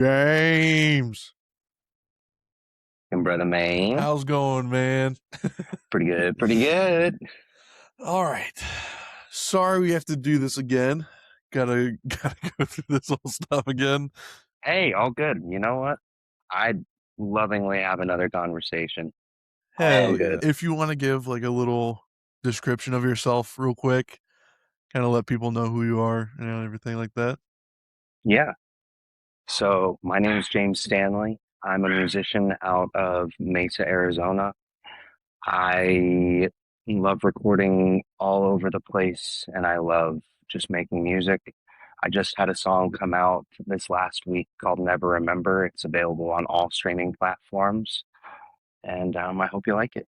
James, And brother man, how's going, man? pretty good, pretty good. All right. Sorry we have to do this again. Gotta go through this whole stuff again. Hey, all good. You know what? I'd lovingly have another conversation. All Hey, good. if you want to give like a little description of yourself real quick, kind of let people know who you are and everything like that. Yeah. So my name is James Stanley. I'm a musician out of Mesa, Arizona. I love recording all over the place and I love just making music. I just had a song come out this last week called Never Remember. It's available on all streaming platforms, and I hope you like it.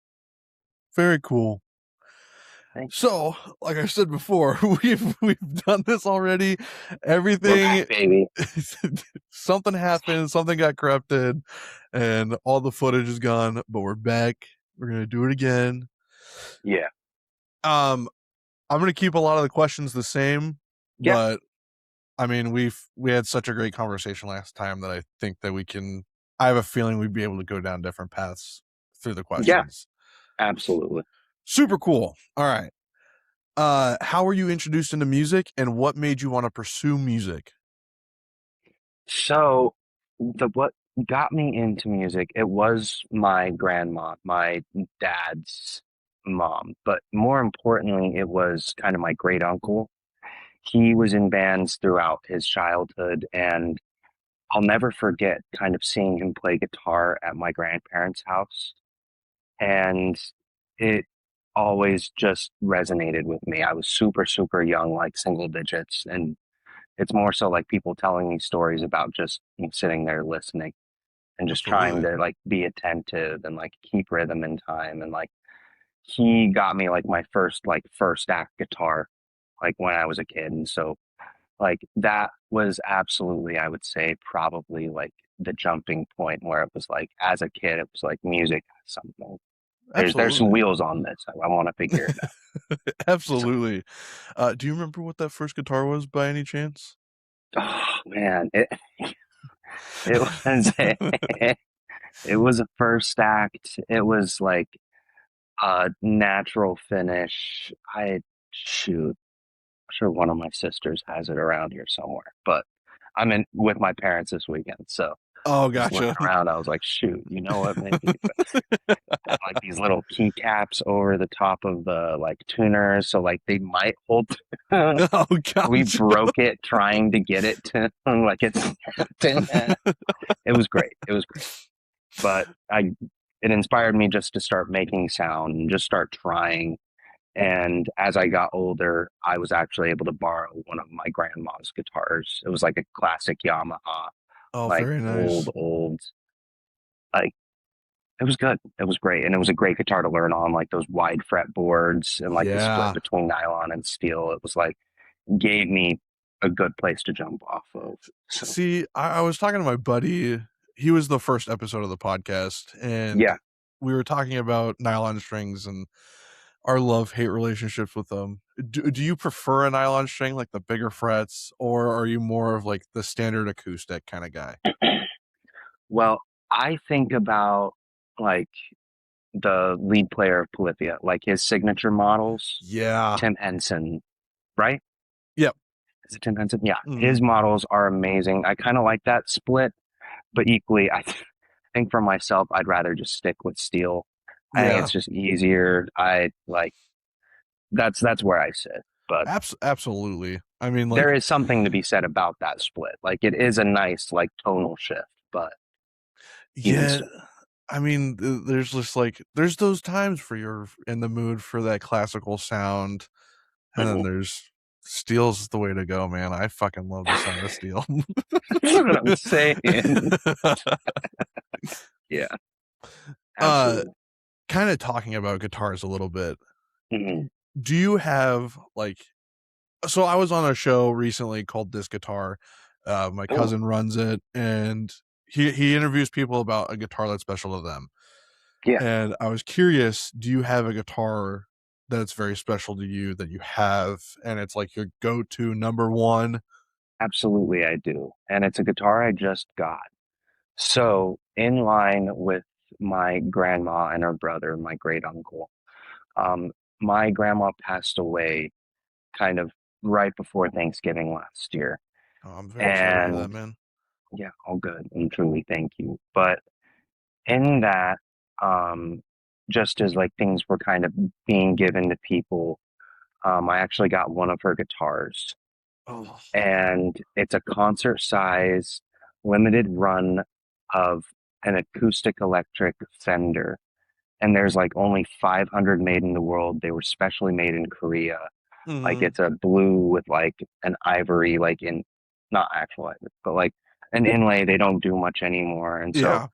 Very cool. Thanks. So, like I said before, we've done this already. We're Everything, back, baby. something happened, something got corrupted, and all the footage is gone. But we're back. We're gonna do it again. Yeah. Um, I'm gonna keep a lot of the questions the same, Yeah. but I mean, we had such a great conversation last time that I think that we can. I have a feeling we'd be able to go down different paths through the Yeah. questions. Absolutely. Super cool. All right. How were you introduced into music, and what made you want to pursue music? So the what got me into music, it was my grandma, my dad's mom, but more importantly, it was kind of my great uncle. He was in bands throughout his childhood, and I'll never forget kind of seeing him play guitar at my grandparents' house. And it always just resonated with me. I was super, super young, like single digits, and it's more so like people telling me stories about just sitting there listening and just trying Absolutely. to like be attentive and like keep rhythm in time. And like he got me like my first act guitar like when I was a kid. And so like that was absolutely, I would say, probably like the jumping point where it was like as a kid, it was like music has something. There's some Absolutely. wheels on this. I want to figure it out. So, Absolutely. Do you remember what that first guitar was by any chance? oh man, it was it was a first act. It was like a natural finish. Shoot, I'm sure one of my sisters has it around here somewhere, but I'm in with my parents this weekend, so Oh, just looking gotcha. around, I was like, shoot, you know what? Maybe had like these little keycaps over the top of the like tuners, so like they might hold. Oh, We gotcha. broke it trying to get it to like it's it was great. It was great. But I it inspired me just to start making sound and just start trying. And as I got older, I was actually able to borrow one of my grandma's guitars. It was like a classic Yamaha, Oh, like very nice. old, like it was good. It was great. And it was a great guitar to learn on, like those wide fretboards and like the split Yeah. between nylon and steel. It was like gave me a good place to jump off of. So See, I was talking to my buddy. He was the first episode of the podcast, and yeah. we were talking about nylon strings and our love-hate relationships with them. Do you prefer a nylon string, like the bigger frets, or are you more of like the standard acoustic kind of guy? Well, I think about like the lead player of Polyphia, like his signature models, Yeah. Tim Henson, right? Yep. Is it Tim Henson? Yeah, Mhm. his models are amazing. I kind of like that split, but equally, think for myself, I'd rather just stick with steel. I think Yeah. it's just easier. I like that's where I sit. But Absolutely. I mean, there like, is something to be said about that split. Like it is a nice like tonal shift, but even yeah. so, I mean, there's just like there's those times for you're in the mood for that classical sound. And then mhm. there's steel's the way to go, man. I fucking love the sound of steel. That's what I'm saying. Yeah, uh, absolutely. kind of talking about guitars a little bit. Mhm. Do you have like so I was on a show recently called This Guitar. My Oh, cousin runs it and he interviews people about a guitar that's special to them. yeah. And I was curious, do you have a guitar that's very special to you that you have and it's like your go-to number one? Absolutely, I do. And it's a guitar I just got. So, in line with my grandma and her brother, my great uncle, um, my grandma passed away kind of right before Thanksgiving last year. Oh, I'm very sorry to hear that, And man. yeah, all good. And truly thank you. But in that, um, just as like things were kind of being given to people, I actually got one of her guitars, Oh, and it's a concert size limited run of an acoustic electric Fender. And there's like only 500 made in the world. They were specially made in Korea. Like hmm, it's a blue with like an ivory, like in not actual ivory, but like an inlay they don't do much anymore. And so yeah.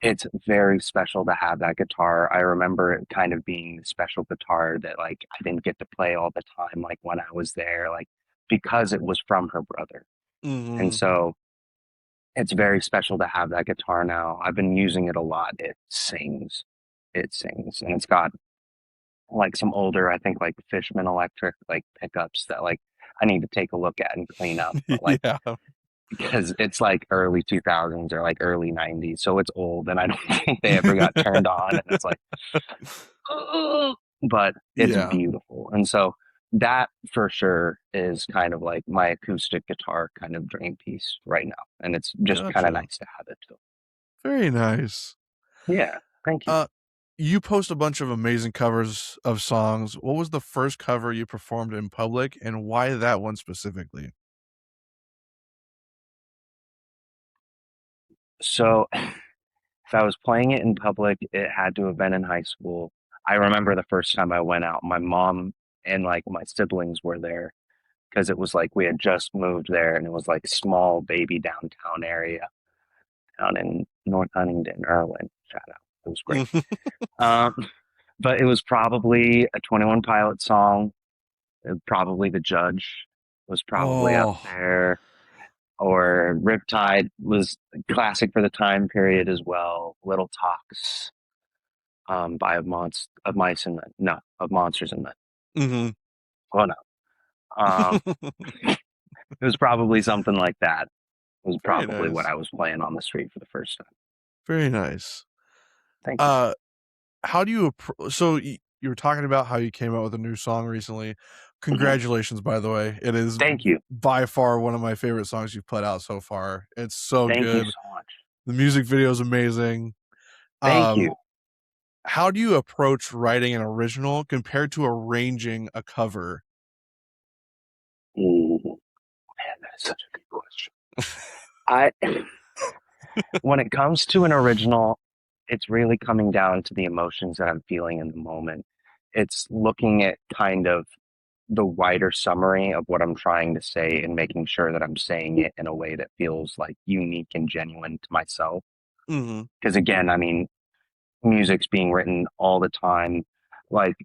it's very special to have that guitar. I remember it kind of being the special guitar that like I didn't get to play all the time, like when I was there, like because it was from her brother. And Hmm. so it's very special to have that guitar now. I've been using it a lot. It sings. It sings. And it's got like some older, I think like Fishman electric like pickups that like I need to take a look at and clean up. But like Yeah. because it's like early 2000s or like early 90s, so it's old and I don't think they ever got turned on. And it's like, "Ugh," but it's Yeah. beautiful. And so that for sure is kind of like my acoustic guitar kind of dream piece right now. And it's just kind of Gotcha. nice to have it too. Very nice. Yeah. Thank you. Uh, you post a bunch of amazing covers of songs. What was the first cover you performed in public, and why that one specifically? So if I was playing it in public, it had to have been in high school. I remember the first time I went out, my mom and like my siblings were there because it was like we had just moved there and it was like small baby downtown area down in North Huntington, Irwin. Shout out. It was great. Um, but it was probably a 21 Pilot song. Probably The Judge was probably up Oh. there. Or Riptide was a classic for the time period as well. Little Talks by of Mice and Men. No, of Monsters and Men. Mhm. Oh no. Um, it was probably something like that. It was Very probably what nice. I was playing on the street for the first time. Very nice. Thank you. Uh, how do you appro so you were talking about how you came out with a new song recently. Mhm. Congratulations, by the way. It is Thank you. by far one of my favorite songs you've put out so far. It's so Thank you good. so much. The music video is amazing. Thank Um, you. how do you approach writing an original compared to arranging a cover? Ooh, man, that is such a good question. I when it comes to an original, it's really coming down to the emotions that I'm feeling in the moment. It's looking at kind of the wider summary of what I'm trying to say and making sure that I'm saying it in a way that feels like unique and genuine to myself. Mhm. Because again, I mean, music's being written all the time. Like,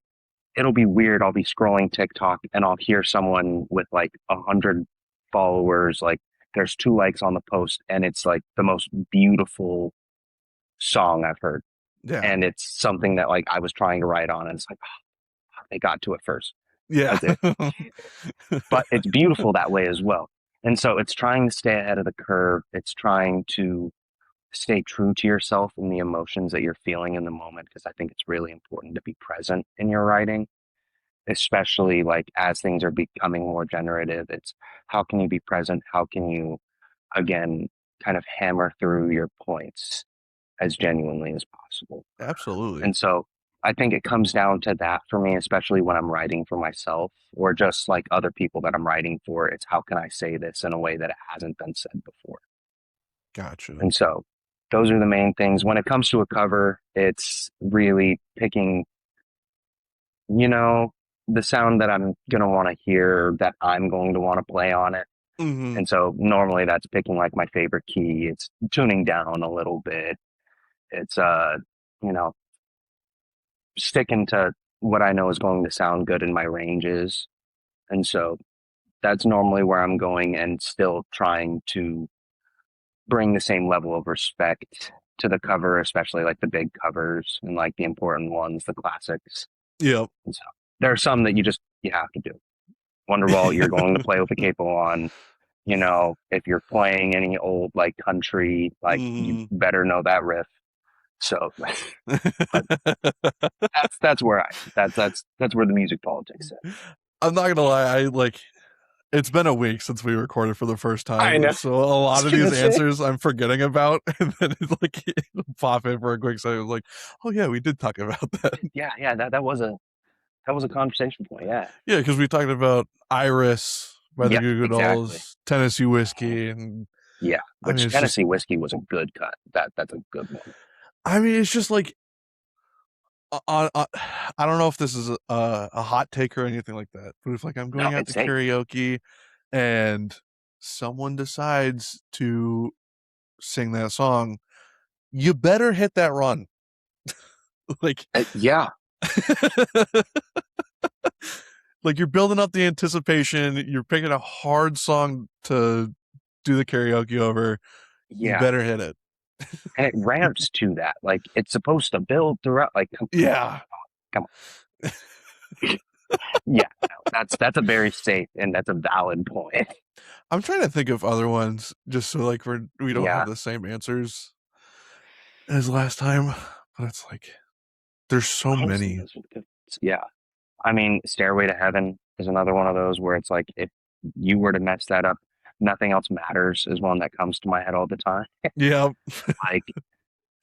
it'll be weird. I'll be scrolling TikTok and I'll hear someone with like 100 followers. Like, there's 2 likes on the post, and it's like the most beautiful song I've heard. Yeah. And it's something that like I was trying to write on, and it's like, oh, they got to it first. Yeah. That's it. But it's beautiful that way as well. And so it's trying to stay ahead of the curve. It's trying to stay true to yourself and the emotions that you're feeling in the moment, because I think it's really important to be present in your writing, especially like as things are becoming more generative. It's how can you be present? How can you, again, kind of hammer through your points as genuinely as possible? Absolutely. And so I think it comes down to that for me, especially when I'm writing for myself or just like other people that I'm writing for. It's how can I say this in a way that it hasn't been said before? Gotcha. And so those are the main things. When it comes to a cover, it's really picking, you know, the sound that I'm going to want to hear, that I'm going to want to play on it. Mhm. And so normally that's picking like my favorite key. It's tuning down a little bit. It's, you know, sticking to what I know is going to sound good in my ranges. And so that's normally where I'm going, and still trying to bring the same level of respect to the cover, especially like the big covers and like the important ones, the classics. Yep. And so there are some that you have to do. Wonderwall, you're going to play with a capo on. You know, if you're playing any old like country, like you Mhm. better know that riff. So, but that's where that's where the music politics sit. I'm not gonna lie, I like it's been a week since we recorded for the first I time, know. so a lot of Gonna these say, answers I'm forgetting about, and then it's like it'll pop in for a quick second. Like, oh yeah, we did talk about that. yeah, yeah, that was a conversation point. Yeah. Yeah, because we talked about Iris by the Yep. Goo Goo Exactly. Dolls, Tennessee Mhm. Whiskey, and Yeah. I mean, Which it's just, Tennessee whiskey was a good cut. That's a good one. it's just like, I don't know if this is a hot take or anything like that, but if like I'm No, going out to it's safe. karaoke and someone decides to sing that song, you better hit that run. Like, Yeah. like you're building up the anticipation. You're picking a hard song to do the karaoke over. You Yeah. better hit it. And it ramps to that. Like it's supposed to build throughout. Like come on, Yeah. come on. Yeah. No, that's a very safe and that's a valid point. I'm trying to think of other ones just so like we don't have Yeah. the same answers as last time. But it's like there's so Honestly, many. those are good. Yeah. I mean, Stairway to Heaven is another one of those where it's like if you were to mess that up, nothing else matters is one that comes to my head all the time. Yeah. Like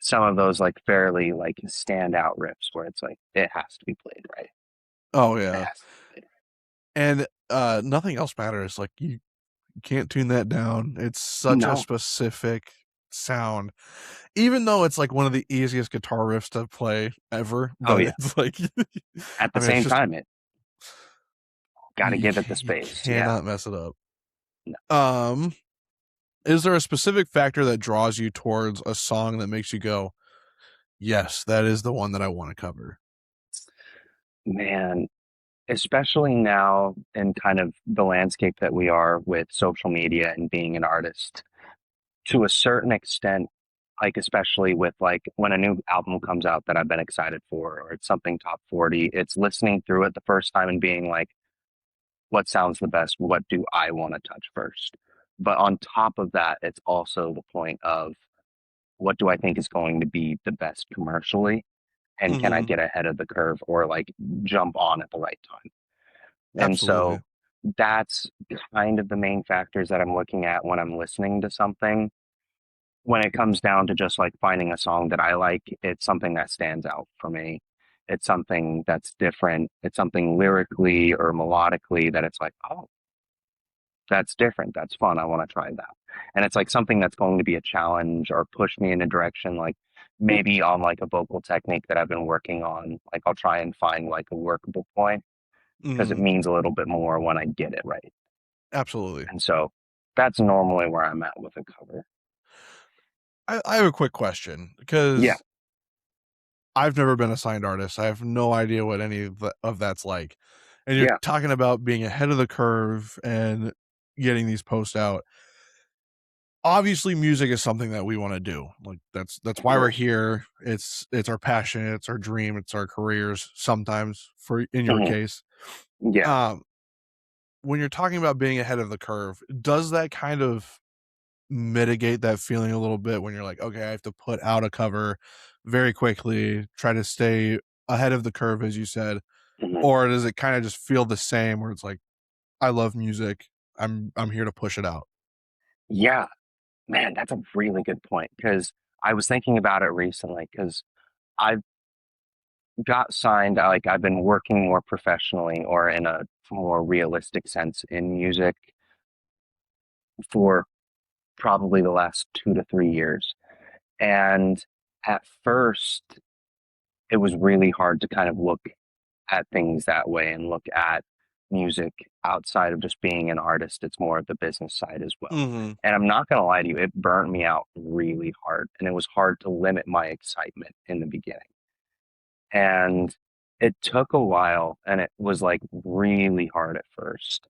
some of those like fairly like standout riffs where it's like it has to be played right. Oh It yeah. has to be played And nothing else matters. Like you can't tune that down. It's right. such a No. specific sound. Even though it's like one of the easiest guitar riffs to play ever, Oh but yeah. it's like At I the mean it's same just time, it got to give it the you space. Yeah. cannot mess it up. No. Um is there a specific factor that draws you towards a song that makes you go, "Yes, that is the one that I want to cover." Man, especially now in kind of the landscape that we are with social media and being an artist, to a certain extent, like especially with like when a new album comes out that I've been excited for, or it's something top 40, it's listening through it the first time and being like, what sounds the best? What do I want to touch first? But on top of that, it's also the point of what do I think is going to be the best commercially? And can I Mhm. get ahead of the curve or like jump on at the right time? And Absolutely. so that's kind of the main factors that I'm looking at when I'm listening to something. When it comes down to just like finding a song that I like, it's something that stands out for me. It's something that's different. It's something lyrically or melodically that it's like, oh, that's different. That's fun. I want to try that. And it's like something that's going to be a challenge or push me in a direction like maybe on like a vocal technique that I've been working on. Like I'll try and find like a workable point because it Mhm. means a little bit more when I get it right. Absolutely. And so that's normally where I'm at with a cover. I have a quick question Yeah. because I've never been a signed artist. I have no idea what any of that's like. And you're Yeah. talking about being ahead of the curve and getting these posts out. Obviously, music is something that we want to do. Like that's why we're Mhm. here. It's our passion, it's our dream, it's our careers sometimes for in your Mhm. case. Yeah. Um when you're talking about being ahead of the curve, does that kind of mitigate that feeling a little bit when you're like, okay, I have to put out a cover very quickly, try to stay ahead of the curve, as you said, Mhm. or does it kind of just feel the same where it's like, I love music, I'm here to push it out? Yeah. Man, that's a really good point because I was thinking about it recently because I've got signed, like I've been working more professionally or in a more realistic sense in music for probably the last 2 to 3 years. And at first, it was really hard to kind of look at things that way and look at music outside of just being an artist. It's more of the business side as well. Mhm. And I'm not going to lie to you, it burnt me out really hard. And it was hard to limit my excitement in the beginning. And it took a while and it was like really hard at first.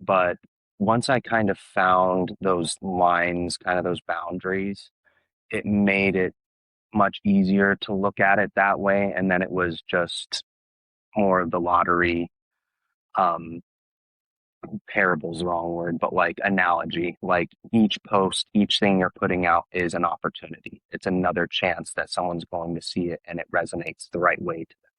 But once I kind of found those lines, kind of those boundaries, it made it much easier to look at it that way. And then it was just more of the lottery um, parable's the wrong word, but like analogy. Like each post, each thing you're putting out is an opportunity. It's another chance that someone's going to see it and it resonates the right way to them.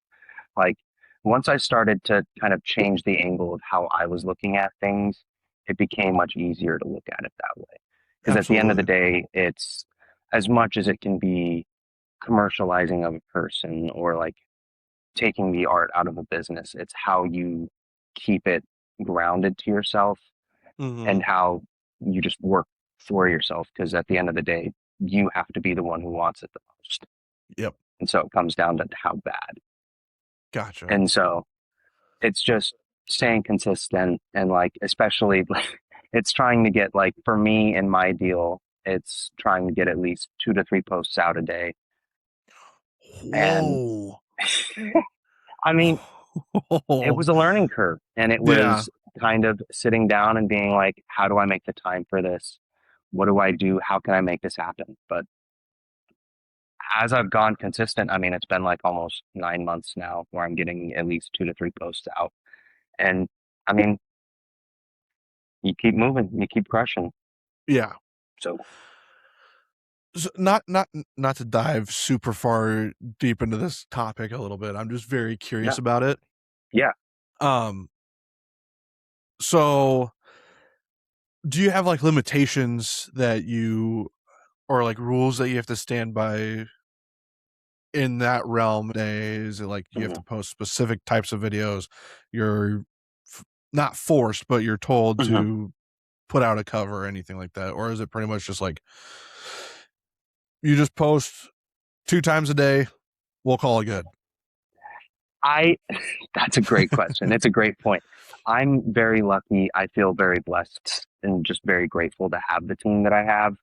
Like once I started to kind of change the angle of how I was looking at things, it became much easier to look at it that way. Because at the end of the Absolutely. day, it's as much as it can be commercializing of a person or like taking the art out of a business. It's how you keep it grounded to yourself Hmm. and how you just work for yourself. Because at the end of the day, you have to be the one who wants it the most. Yep. And so it comes down to how bad. Gotcha. And so it's just staying consistent and like, especially like, it's trying to get like, for me in my deal, it's trying to get at least 2 to 3 posts out a day. And Whoa. I mean, it was a learning curve and it Yeah. was kind of sitting down and being like, how do I make the time for this? What do I do? How can I make this happen? But as I've gone consistent, I mean, it's been like almost 9 months now where I'm getting at least 2 to 3 posts out. And I mean, you keep moving, you keep crushing. Yeah. So, So not to dive super far deep into this topic a little bit. I'm just very curious no, about it. yeah. Um, so do you have like limitations that you or like rules that you have to stand by in that realm days? Like you have Hmm. to post specific types of videos. You're not forced, but you're told Hmm. to put out a cover or anything like that, or is it pretty much just like you just post 2 times a day? We'll call it good. I, that's a great question. It's a great point. I'm very lucky. I feel very blessed and just very grateful to have the team that I have.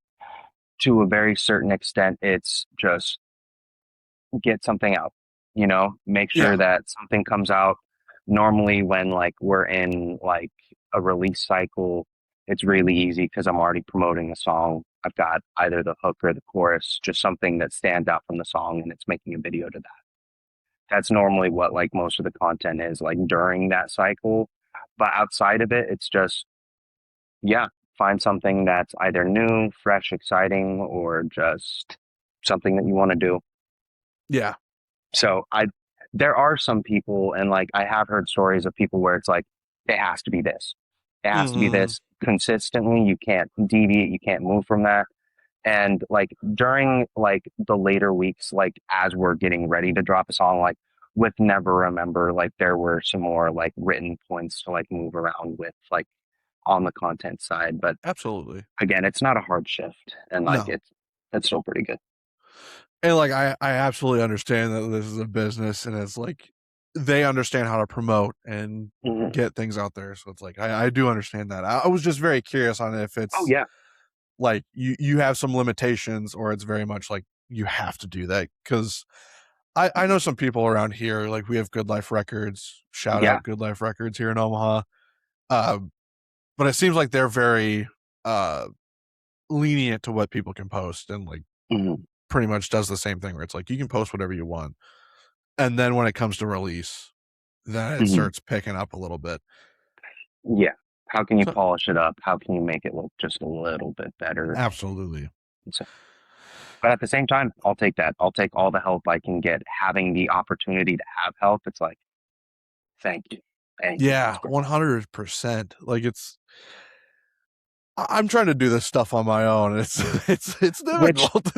To a very certain extent, it's just get something out, make sure Yeah, that something comes out. Normally, when like we're in like a release cycle, it's really easy because I'm already promoting the song. I've got either the hook or the chorus, just something that stands out from the song, and it's making a video to that. That's normally what like most of the content is like during that cycle. But outside of it, it's just, yeah, find something that's either new, fresh, exciting, or just something that you want to do. yeah. So there are some people, and like I have heard stories of people where it's like, it has to be this. It has to be Hmm. this consistently. You can't deviate. You can't move from that. And like during like the later weeks, like as we're getting ready to drop a song, like with Never Remember, like there were some more like written points to like move around with like on the content side. But Absolutely. again, it's not a hard shift and like No. it's still pretty good. And like I absolutely understand that this is a business and it's like they understand how to promote and Hmm. get things out there. So it's like I do understand that. I was just very curious on if Oh it's yeah. like you have some limitations or it's very much like you have to do that because I know some people around here like we have Good Life Records. Shout Yeah. out Good Life Records here in Omaha. Uh, but it seems like they're very uh lenient to what people can post and like Hmm. pretty much does the same thing where it's like you can post whatever you want. And then when it comes to release, then it Hmm. starts picking up a little bit. Yeah. How can you So polish it up? How can you make it look just a little bit better? absolutely. So, but at the same time, I'll take that. I'll take all the help I can get. Having the opportunity to have help, it's like, thank you. Thank you. Yeah, That's great. 100%. Like I'm trying to do this stuff on my own. It's it's Which difficult.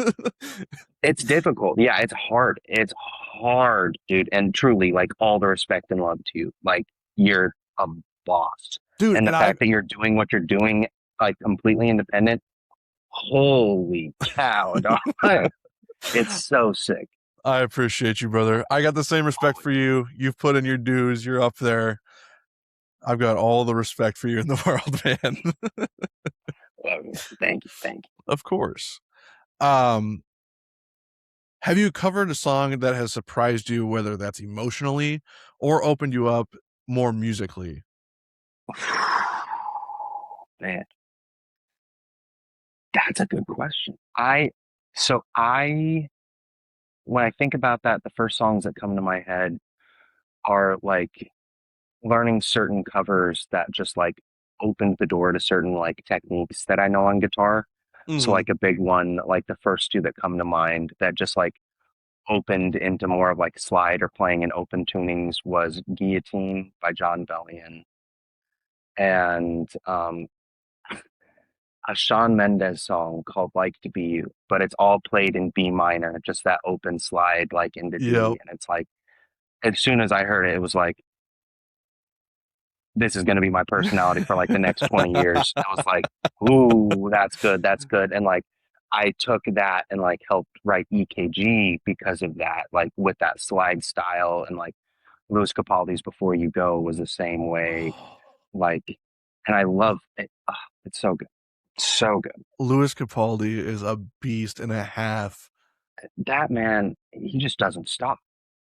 it's difficult. Yeah, it's hard. It's hard, dude. And truly, like all the respect and love to you. Like you're a boss. Dude, And the and I fact that you're doing what you're doing, like completely independent, holy cow, dog. It's so sick. I appreciate you, brother. I got the same respect for you. You've put in your dues. You're up there. I've got all the respect for you in the world, man. Thank you. Thank you. Of course. Um, have you covered a song that has surprised you, whether that's emotionally or opened you up more musically? Man, that's a good question. So when I think about that, the first songs that come to my head are like learning certain covers that just like opened the door to certain like techniques that I know on guitar. So Mhm. like a big one, like the first two that come to mind that just like opened into more of like slide or playing in open tunings was Guillotine by John Bellion and a Shawn Mendes song called Like to Be You, but it's all played in B minor, just that open slide like into Yep. D. And it's like, as soon as I heard it, it was like, this is going to be my personality for like the next 20 years. It was like, ooh, that's good. That's good. And like, I took that and like helped write EKG because of that, like with that slide style. And like Louis Capaldi's Before You Go was the same way. Like, and I love it. Ah, it's so good. So good. Louis Capaldi is a beast and a half. That man, he just doesn't stop.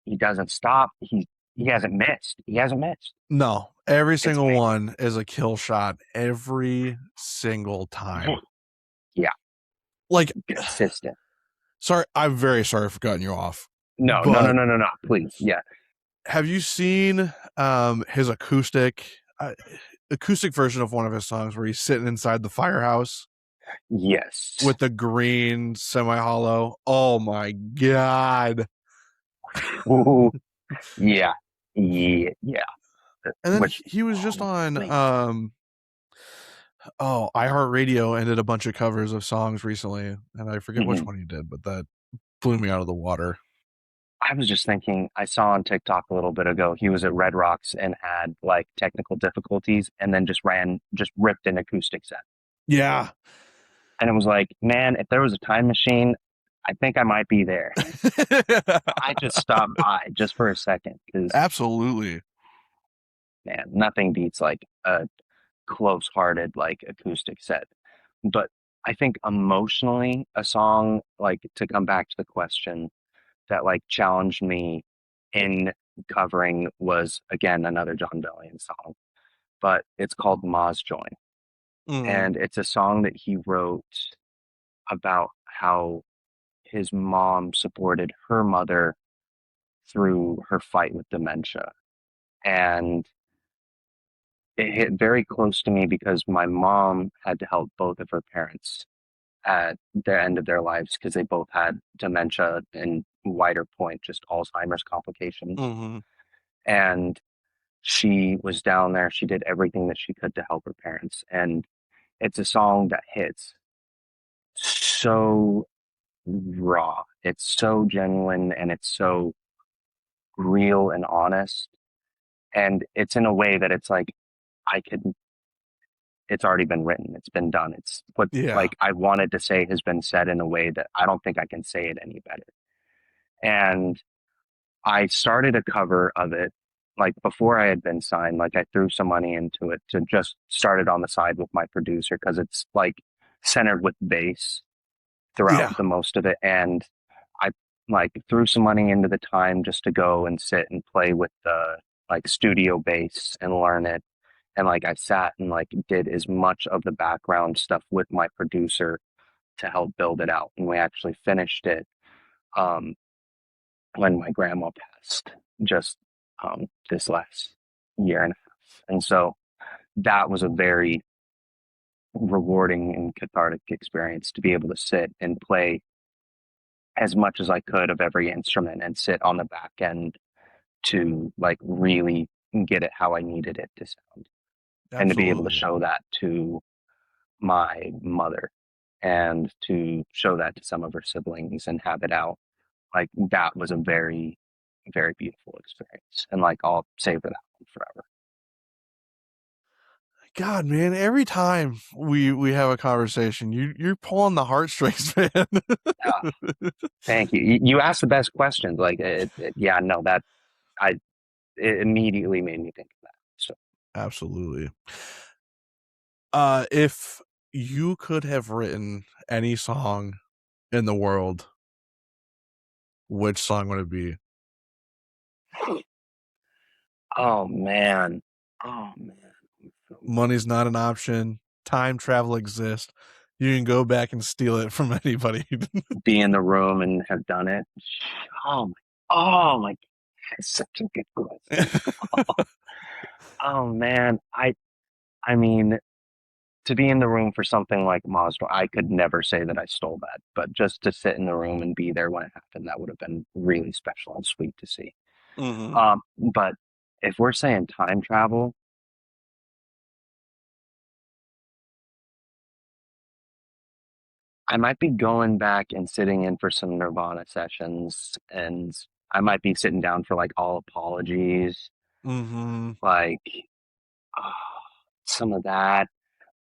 He doesn't stop. He hasn't missed. He hasn't missed. No, every It's single one is a kill shot every single time. amazing. Yeah, Like, consistent. sorry, I'm very sorry for cutting you off, No, no, no, but no, no, no. Please. Yeah. have you seen his acoustic version of one of his songs where he's sitting inside the firehouse Yes. with the green semi-hollow? Oh my god. Ooh, yeah. Yeah. Yeah. And then Which, he was just on wait, iHeartRadio and did a bunch of covers of songs recently, and I forget which mhm. one he did, but that blew me out of the water. I was just thinking, I saw on TikTok a little bit ago, he was at Red Rocks and had like technical difficulties and then just ripped an acoustic set. Yeah. And it was like, man, if there was a time machine, I think I might be there. I just stopped by just for a second because, Absolutely. man, nothing beats like a close-hearted like acoustic set. But I think emotionally, a song like to come back to the question that like challenged me in covering was again another John Bellion song, but it's called Ma's Join, Mhm. and it's a song that he wrote about how his mom supported her mother through her fight with dementia. And it hit very close to me because my mom had to help both of her parents at the end of their lives because they both had dementia and wider point, just Alzheimer's complications. Mhm. And she was down there. She did everything that she could to help her parents. And it's a song that hits so raw. It's so genuine and it's so real and honest. And it's in a way that it's like, I could, it's already been written. It's been done. It's what Yeah. like I wanted to say has been said in a way that I don't think I can say it any better. And I started a cover of it like before I had been signed. Like I threw some money into it to just start it on the side with my producer because it's like centered with bass throughout Yeah. the most of it. And I like threw some money into the time just to go and sit and play with the like studio bass and learn it. And like I sat and like did as much of the background stuff with my producer to help build it out. And we actually finished it um, when my grandma passed just this last year and a half. And so that was a very rewarding and cathartic experience to be able to sit and play as much as I could of every instrument and sit on the back end to like really get it how I needed it to sound and to be able to Absolutely. show that to my mother and to show that to some of her siblings and have it out. Like that was a very, very beautiful experience. And like I'll savor that one forever. God, man, every time we have a conversation, you're pulling the heartstrings, man. Yeah, thank you. You asked the best questions. Like, yeah, no, that I it immediately made me think of that. So, Absolutely. If you could have written any song in the world, which song would it be? oh man, oh man, Money's not an option. Time travel exists. You can go back and steal it from anybody. be in the room and have done it. Oh my, oh my, that's such a good question. Oh man, I mean. to be in the room for something like Mazda, I could never say that I stole that, but just to sit in the room and be there when it happened, that would have been really special and sweet to see. Hmm. But if we're saying time travel, I might be going back and sitting in for some Nirvana sessions, and I might be sitting down for like all apologies, Hmm. like uh, some of that.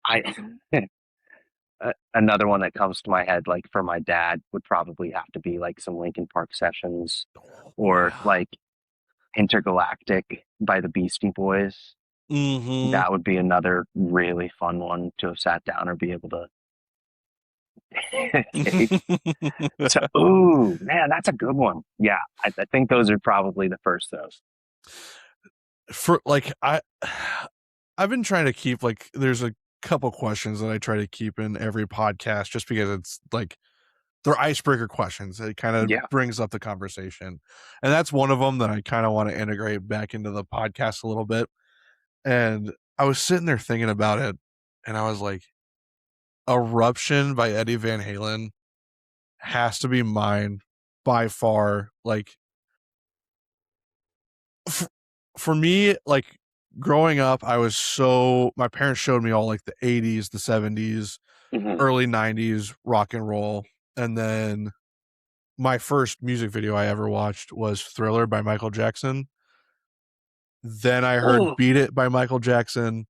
I another one that comes to my head, like for my dad, would probably have to be like some Linkin Park sessions, or Yeah. like Intergalactic by the Beastie Boys. Hmm. That would be another really fun one to have sat down or be able to take. So, ooh, man, that's a good one. Yeah, I think those are probably the first those. For like I've been trying to keep like there's a couple questions that I try to keep in every podcast just because it's like they're icebreaker questions. It kind of Yeah. brings up the conversation. And that's one of them that I kind of want to integrate back into the podcast a little bit. And I was sitting there thinking about it and I was like, Eruption by Eddie Van Halen has to be mine by far. Like f- for me, like growing up, I was so my parents showed me all like the 80s, the 70s, Hmm. early 90s rock and roll. And then my first music video I ever watched was Thriller by Michael Jackson. Then I heard Oh, Beat It by Michael Jackson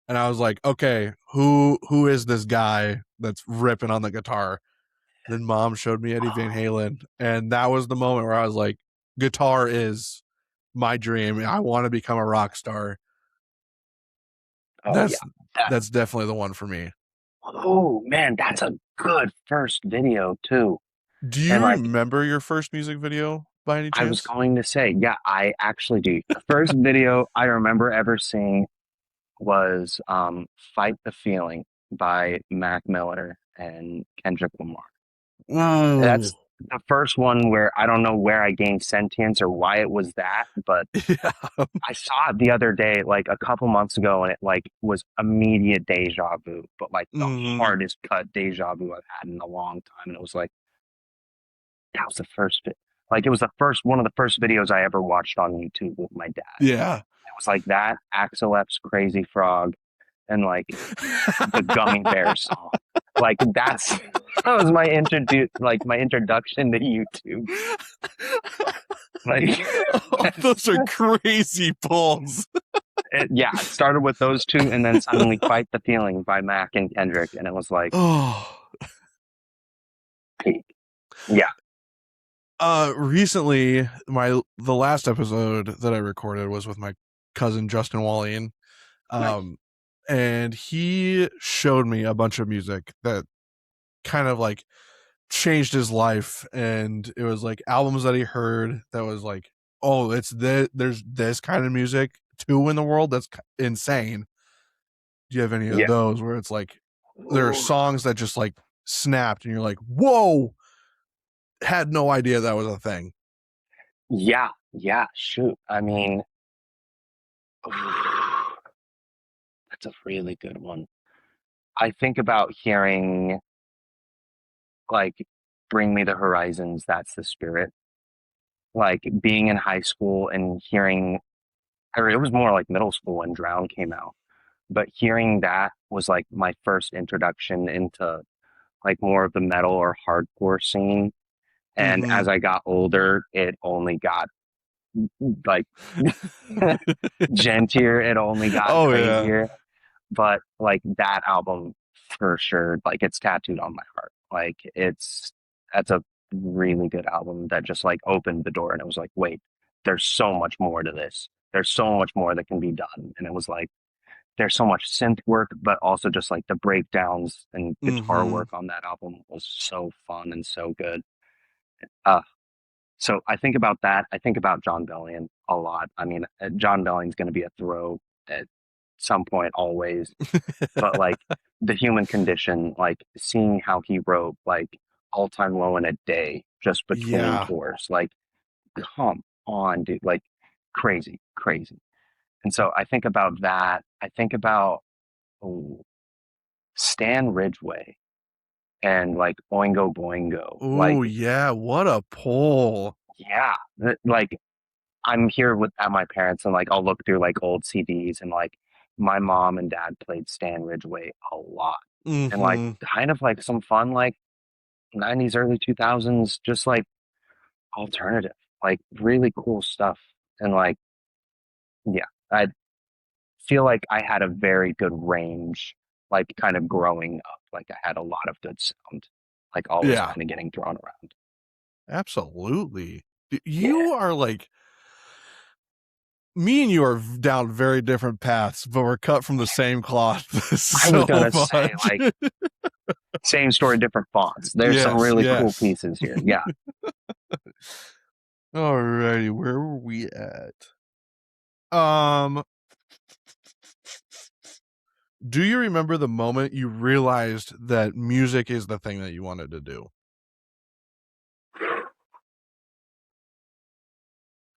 and I was like, "Okay, who is this guy that's ripping on the guitar?" Then mom showed me Eddie Van Halen and that was the moment where I was like, guitar is my dream. I want to become a rock star. oh yeah. That's That. that's definitely the one for me. Oh man, that's a good first video too. Do you And like remember your first music video by any I was chance? going to say, yeah, I actually do. The first video I remember ever seeing was Fight the Feeling by Mac Miller and Kendrick Lamar. Ooh. That's the first one where I don't know where I gained sentience or why it was that, but Yeah. I saw it the other day, like a couple months ago, and it like was immediate deja vu, but like the Mhm. hardest cut deja vu I've had in a long time. And it was like that was the first bit. Like it was the first one of the first videos I ever watched on YouTube with my dad. Yeah. It was like that, Axel F's Crazy Frog, and like the Gummy Bear song. Like that's that was my my introduction to YouTube. Like Oh, those are crazy pulls. yeah, it started with those two, and then suddenly "Fight the Feeling" by Mac and Kendrick, and it was like Oh. peak. Yeah, Recently the last episode that I recorded was with my cousin Justin Wallian. nice. Um and he showed me a bunch of music that kind of like changed his life and it was like albums that he heard that was like, oh, there's this kind of music too in the world that's insane. Do you have any of Yeah. those where it's like there are Ooh. songs that just like snapped and you're like, whoa, had no idea that was a thing. Yeah, yeah. Shoot, I mean, that's a really good one. I think about hearing like "Bring Me the Horizons." That's the spirit. Like being in high school and hearing, or it was more like middle school when Drown came out, but hearing that was like my first introduction into like more of the metal or hardcore scene. And Mm-hmm. as I got older, it only got like gentier, it only got Oh yeah. crazier. But like that album for sure, like it's tattooed on my heart. Like that's a really good album that just like opened the door and it was like, wait, there's so much more to this. There's so much more that can be done. And it was like there's so much synth work, but also just like the breakdowns and guitar Mm-hmm. work on that album was so fun and so good. Uh, so I think about that. I think about John Bellion a lot. I mean, John Bellion's going to be a throw at some point always, but like the human condition, like seeing how he wrote like all time low in a day just between Yeah. tours, like come on, dude, like crazy, crazy. And so I think about that. I think about ooh, Stan Ridgway and like Oingo Boingo. Oh Like, yeah, what a pull. yeah, like I'm here with at my parents and like I'll look through like old CDs and like my mom and dad played Stan Ridgway a lot. And like Mm-hmm. kind of like some fun like 90s, early 2000s, just like alternative, like really cool stuff. And like, yeah, I feel like I had a very good range, like kind of growing up. Like I had a lot of good sound, like always Yeah, kind of getting thrown around. absolutely. Yeah, You are like me and you are down very different paths, but we're cut from the same cloth I was so gonna say much. like same story, different fonts. There's some Yes, really cool yes. pieces here. Yeah. Alrighty, where were we at? Um, do you remember the moment you realized that music is the thing that you wanted to do?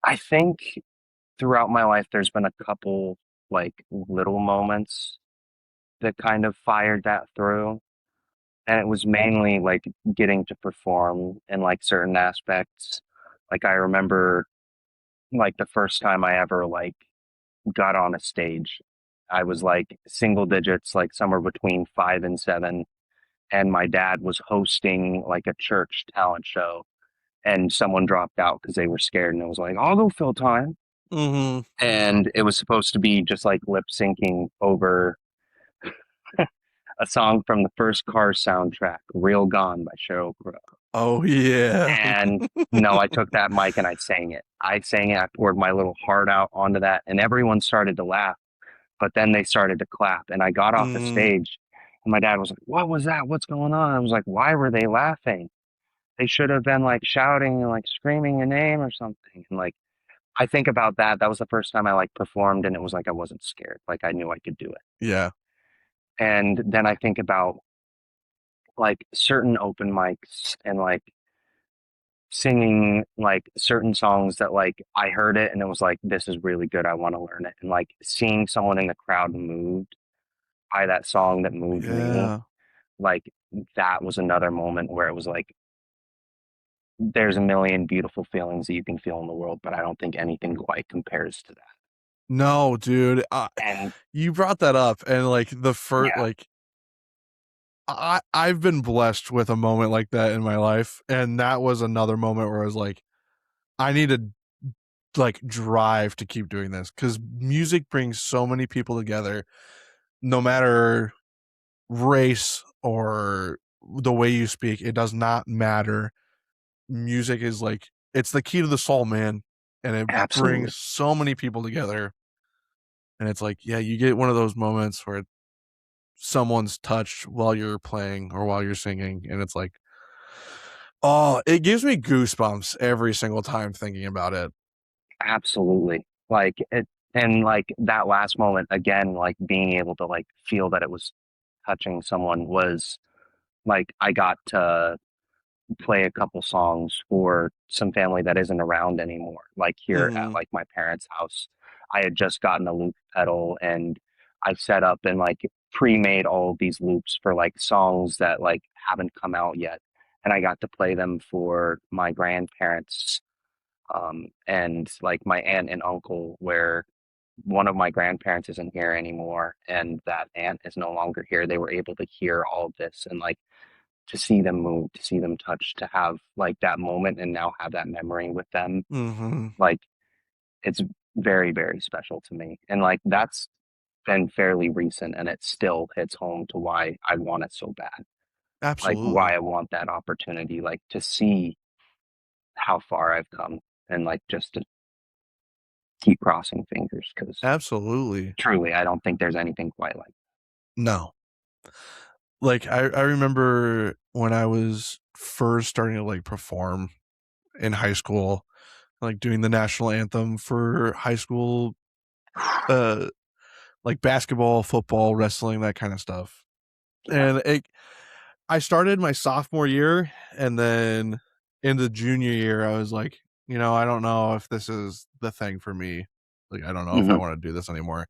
I think throughout my life, there's been a couple like little moments that kind of fired that through. And it was mainly like getting to perform in like certain aspects. Like I remember like the first time I ever like got on a stage, I was like single digits, like somewhere between 5 and 7. And my dad was hosting like a church talent show and someone dropped out because they were scared and it was like, I'll go fill time. Mhm. And it was supposed to be just like lip syncing over a song from the first Cars soundtrack, Real Gone by Sheryl Crow. Oh, yeah. And no, I took that mic and I sang it. I sang it. I poured my little heart out onto that, and everyone started to laugh. But then they started to clap, and I got off the Mhm. stage, and my dad was like, "What was that? What's going on?" I was like, "Why were they laughing? They should have been like shouting and like screaming a name or something." And like, I think about that. That was the first time I like performed, and it was like I wasn't scared. Like I knew I could do it. Yeah. And then I think about like certain open mics and like singing like certain songs that like I heard it and it was like this is really good. I want to learn it. And like seeing someone in the crowd moved by that song that moved me, Yeah. like that was another moment where it was like there's a million beautiful feelings that you can feel in the world, but I don't think anything quite compares to that. No, dude, And you brought that up and, like, the first yeah, like, I've been blessed with a moment like that in my life, and that was another moment where I was like, "I need to, like, drive to keep doing this because music brings so many people together, no matter race or the way you speak, it does not matter. Music is like it's the key to the soul, man, and it absolutely. brings so many people together, and it's like, yeah, you get one of those moments where someone's touched while you're playing or while you're singing, and it's like, oh, it gives me goosebumps every single time thinking about it. Absolutely. Like it and like that last moment again, like being able to like feel that it was touching someone was like I got to play a couple songs for some family that isn't around anymore. Like here at Mhm. like my parents' house, I had just gotten a loop pedal and I set up and like pre-made all of these loops for like songs that like haven't come out yet. And I got to play them for my grandparents and like my aunt and uncle, where one of my grandparents isn't here anymore and that aunt is no longer here. They were able to hear all of this and like to see them move, to see them touch, to have like that moment and now have that memory with them, Mhm. like it's very, very special to me. And like that's been fairly recent and it still hits home to why I want it so bad. Like why Absolutely. I want that opportunity, like to see how far I've come and like just to keep crossing fingers because Absolutely. truly I don't think there's anything quite like No. Like, I remember when I was first starting to, like, perform in high school, like, doing the national anthem for high school, uh, like, basketball, football, wrestling, that kinda stuff. yeah. And I started my sophomore year, and then in the junior year, I was like, I don't know if this is the thing for me. Like, I don't know if I Hmm. wanna do this anymore.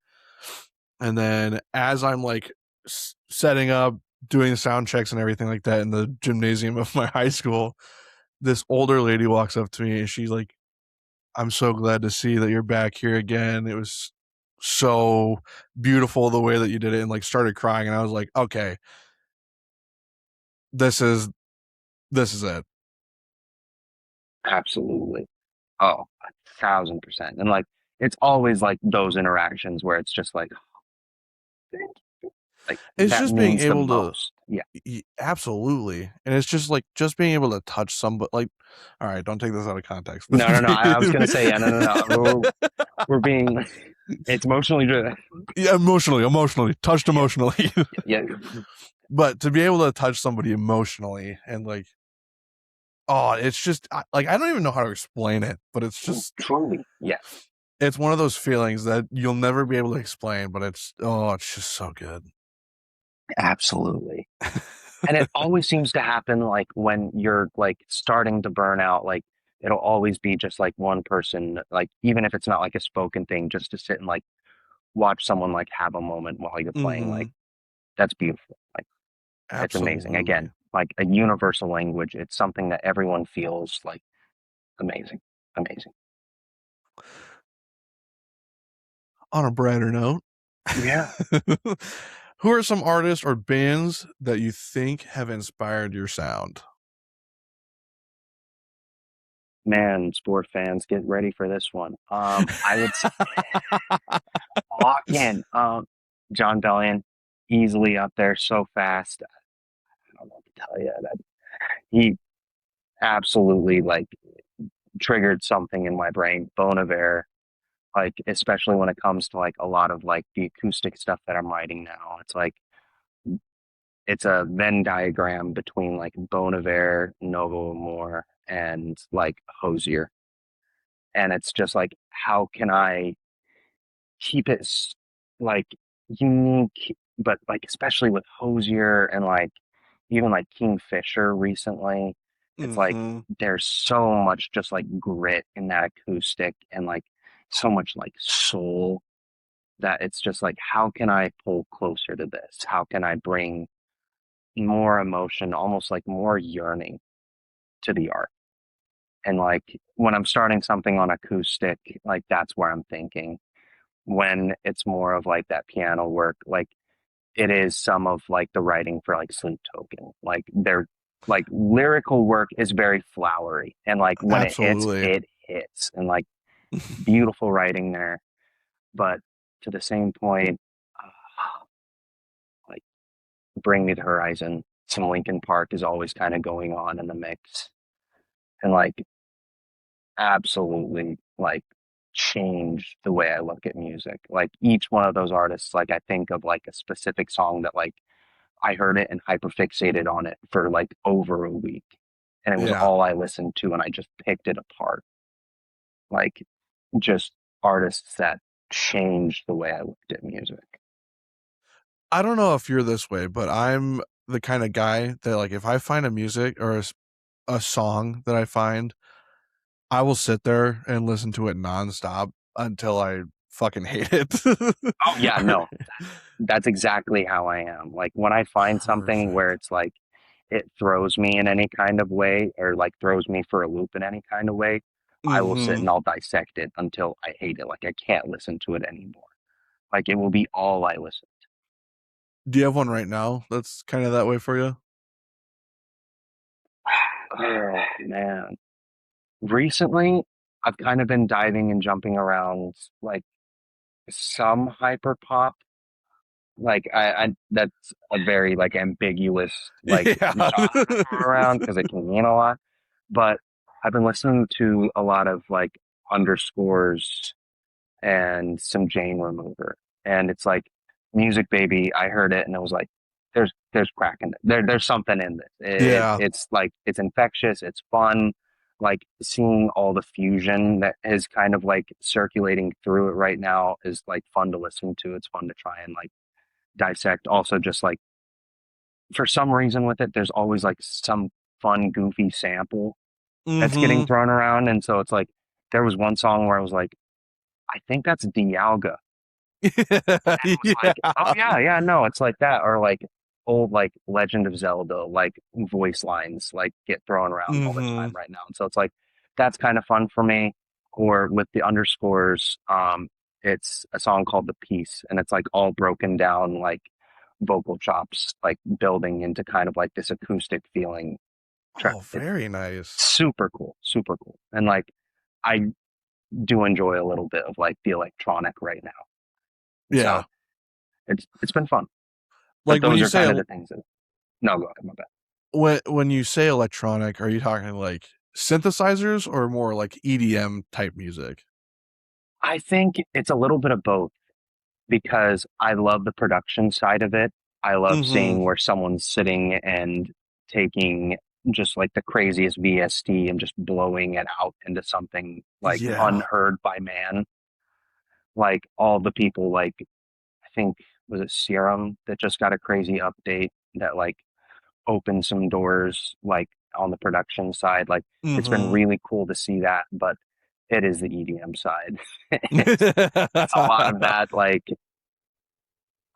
And then as I'm, like, setting up, doing sound checks and everything like that in the gymnasium of my high school, this older lady walks up to me and she's like, "I'm so glad to see that you're back here again. It was so beautiful the way that you did it," and like started crying. And I was like, "Okay, this is it." Absolutely. Oh, 1,000%. And like, it's always like those interactions where it's just like It's that just being means the able to most. Yeah. absolutely, and it's just like just being able to touch somebody. Like, all right, don't take this out of context. No, no, no. I was gonna say, yeah, no, no, no. We're being, it's emotionally driven. Yeah, emotionally touched Yeah, emotionally. yeah. But to be able to touch somebody emotionally and like, oh, it's just like I don't even know how to explain it, but it's just Truly, yeah, it's one of those feelings that you'll never be able to explain, but it's just so good. absolutely. And it always seems to happen like when you're like starting to burn out, like it'll always be just like one person, like even if it's not like a spoken thing, just to sit and like watch someone like have a moment while you're playing. Like Mhm. that's beautiful. Like it's amazing. Absolutely. Again, like a universal language. It's something that everyone feels like amazing. Amazing. On a brighter note, Yeah. who are some artists or bands that you think have inspired your sound? Man, sport fans, get ready for this one. I would say lock in. John Bellion, easily up there, so fast. I don't know what to tell you. That he absolutely like triggered something in my brain. Bone of Air, like especially when it comes to like a lot of like the acoustic stuff that I'm writing now. It's like it's a Venn diagram between like Bone of Air, Novo Amor, and like Hosier. And it's just like, how can I keep it like unique, but like especially with Hosier and like even like Kingfisher recently, it's like Mhm. there's so much just like grit in that acoustic and like so much like soul that it's just like, how can I pull closer to this? How can I bring more emotion, almost like more yearning to the art? And like when I'm starting something on acoustic, like that's where I'm thinking. When it's more of like that piano work, like it is some of like the writing for like Sleep Token. Like their like lyrical work is very flowery, and like when Absolutely. it hits, and like beautiful writing there. But to the same point, like Bring Me the Horizon, some Linkin Park is always kind of going on in the mix, and like absolutely like changed the way I look at music. Like each one of those artists, like I think of like a specific song that like I heard it and hyperfixated on it for like over a week. And it was Yeah. all I listened to and I just picked it apart. Like just artists that changed the way I looked at music. I don't know if you're this way, but I'm the kind of guy that like if I find a music or a song that I find, I will sit there and listen to it nonstop until I fucking hate it. Oh yeah, no. That's exactly how I am. Like when I find something where Perfect. it's like it throws me in any kind of way or like throws me for a loop in any kind of way, I will sit Mhm. and I'll dissect it until I hate it. Like I can't listen to it anymore. Like it will be all I listen. Do you have one right now that's kinda that way for you? Oh man. Recently, I've kind of been diving and jumping around like some hyper pop. Like I that's a very like ambiguous like Yeah. genre to throw around because it can mean a lot. But I've been listening to a lot of like underscores and some Jane Remover. And it's like Music Baby, I heard it and it was like, there's crack in it. There's something in this. Yeah. It's like it's infectious, it's fun. Like seeing all the fusion that is kind of like circulating through it right now is like fun to listen to. It's fun to try and like dissect. Also, just like for some reason with it, there's always like some fun, goofy sample that's getting Mhm. thrown around. And so it's like there was one song where I was like, I think that's Dialga And it was like, oh yeah, yeah, no, it's like that. Or like old like Legend of Zelda, like voice lines like get thrown around all the Hmm. time right now. And so it's like that's kind of fun for me. Or with the underscores, it's a song called The Piece, and it's like all broken down like vocal chops, like building into kind of like this acoustic feeling track. Oh, It's very nice. super cool, super cool. And like I do enjoy a little bit of like the electronic right now. So Yeah. it's been fun. But Like when those you are say kind of the things that no, go ahead, my bad. when you say electronic, are you talking like synthesizers or more like EDM type music? I think it's a little bit of both because I love the production side of it. I love Hmm. seeing where someone's sitting and taking just like the craziest VST and just blowing it out into something like Yeah. unheard by man. Like all the people like I think was it Serum that just got a crazy update that like opened some doors like on the production side. Like it's been Hmm. really cool to see that, but it is the EDM side. It's a lot of that. Like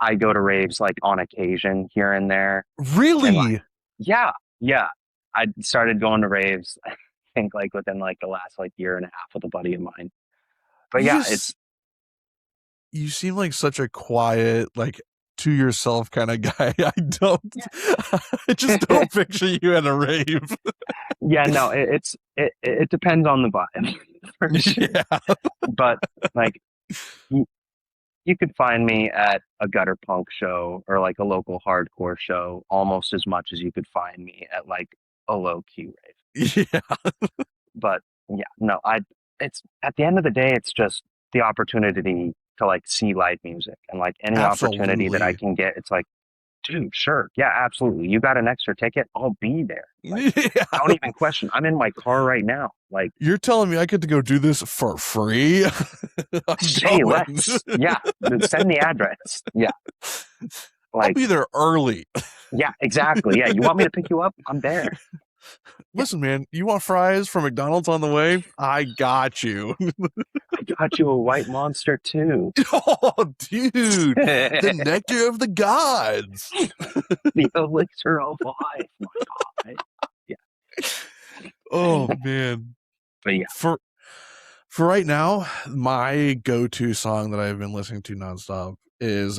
I go to raves like on occasion here and there, and like Really? yeah, yeah. I started going to raves. I think like within like the last like year and a half with a buddy of mine. But You yeah, just it's you seem like such a quiet, like to yourself kind of guy. I just yeah, don't picture you at a rave. yeah. No, it depends on the vibe for sure. Yeah. But like you could find me at a gutter punk show or like a local hardcore show almost as much as you could find me at like a low key rave. Yeah. But yeah, no, I it's at the end of the day, it's just the opportunity to like see live music and like any opportunity that I Absolutely. can get, it's like, dude, sure, yeah, absolutely. You got an extra ticket, I'll be there. Like, Yeah. don't even question. I'm in my car right now. Like, You're telling me I get to go do this for free? I'm say going. less. Yeah, send the address. Yeah, I'll like, be there early. yeah, exactly. Yeah, you want me to pick you up? I'm there. Yeah, Listen, man, you want fries from McDonald's on the way? I got you. I got you a white monster too. Oh, dude, the The nectar of the gods. elixir of life. My God. Yeah, Oh man. but yeah. For for right now, my go-to song that I've been listening to nonstop is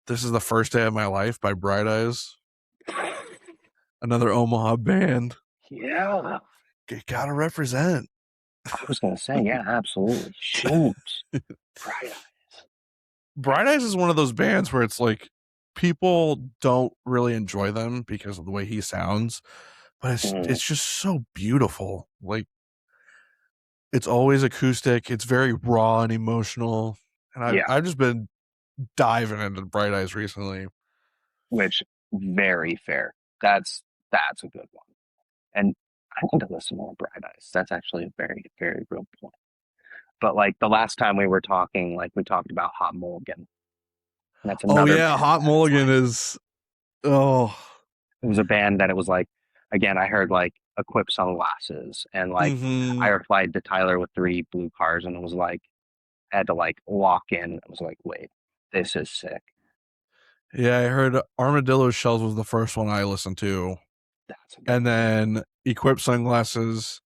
This Is the First Day of My Life by Bright Eyes, another Omaha band. Yeah, Gotta represent. I was gonna say, yeah, absolutely. Shoot, right. Bright Eyes is one of those bands where it's like people don't really enjoy them because of the way he sounds, but Mm, it's just so beautiful. Like it's always acoustic. It's very raw and emotional. And yeah, I've just been diving into Bright Eyes recently. which very fair. That's a good one. And I need to listen more to Bright Eyes. That's actually a very, very real point. But like the last time we were talking, like we talked about Hot Mulligan. That's Oh another yeah, band Hot that it's Mulligan like is oh it was a band that it was like again, I heard like Equip Sunglasses and like I mm-hmm. replied to Tyler with three blue cars and it was like I had to like lock in. I was like, wait, this is sick. Yeah, I heard Armadillo Shells was the first one I listened to. That's a good And one. then Equip Sunglasses.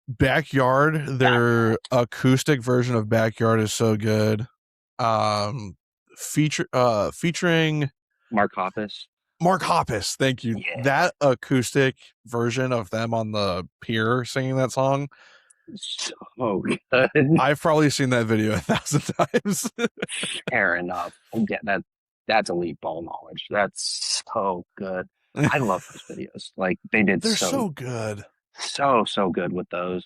Backyard, their Backyard. acoustic version of Backyard is so good. Featuring Mark Hoppus. Mark Hoppus, thank you. Yeah. That acoustic version of them on the pier singing that song, So good. I've probably seen that video 1,000 times. Fair enough. Yeah, that's elite ball knowledge. That's so good. I love those videos. Like they did They're so good. so good with those.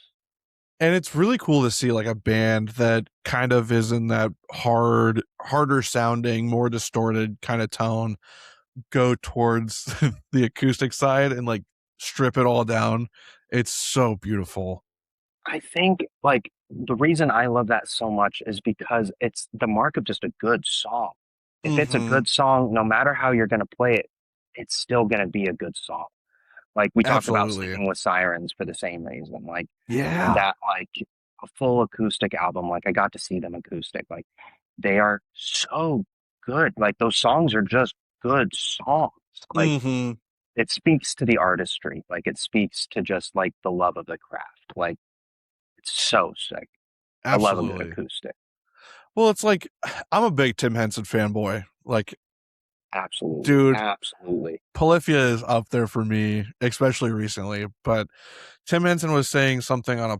And it's really cool to see like a band that kind of is in that harder sounding, more distorted kind of tone go towards the acoustic side and like strip it all down. It's so beautiful. I think like the reason I love that so much is because it's the mark of just a good song. If it's a Mm-hmm. good song, no matter how you're going to play it, it's still going to be a good song. Like we talked about Absolutely. Sleeping with Sirens for the same reason. Like Yeah. that, like a full acoustic album. Like I got to see them acoustic. Like they are so good. Like those songs are just good songs. Like Mhm. it speaks to the artistry. Like it speaks to just like the love of the craft. Like it's so sick. I love a good Absolutely. acoustic. Well, it's like I'm a big Tim Henson fanboy. Like, Absolutely. dude, Absolutely. Polyphia is up there for me, especially recently. But Tim Henson was saying something on a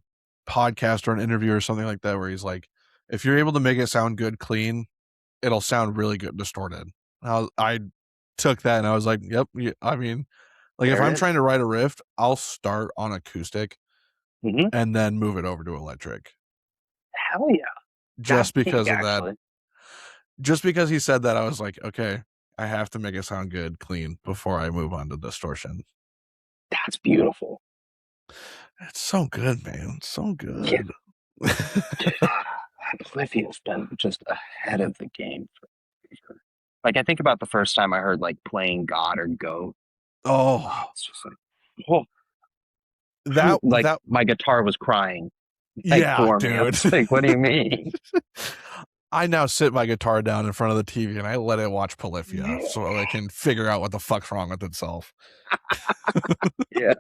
podcast or an interview or something like that, where he's like, if you're able to make it sound good, clean, it'll sound really good distorted. I took that and I was like, yep. I mean, like if There I'm it is. trying to write a riff, I'll start on acoustic Mm-hmm. and then move it over to electric. Hell yeah. That's Just peak because of that. actually. Just because he said that, I was like, okay, I have to make it sound good, clean before I move on to distortion. That's beautiful. It's so good, man. So Yeah. good. Oblivion's been just ahead of the game for sure. Like I think about the first time I heard like playing God or Go. Oh, It's just like, oh, that like that my guitar was crying like yeah, for me. I dude. was like, what do you mean? I now sit my guitar down in front of the TV and I let it watch Polyphia Yeah. so it can figure out what the fuck's wrong with itself. Yeah,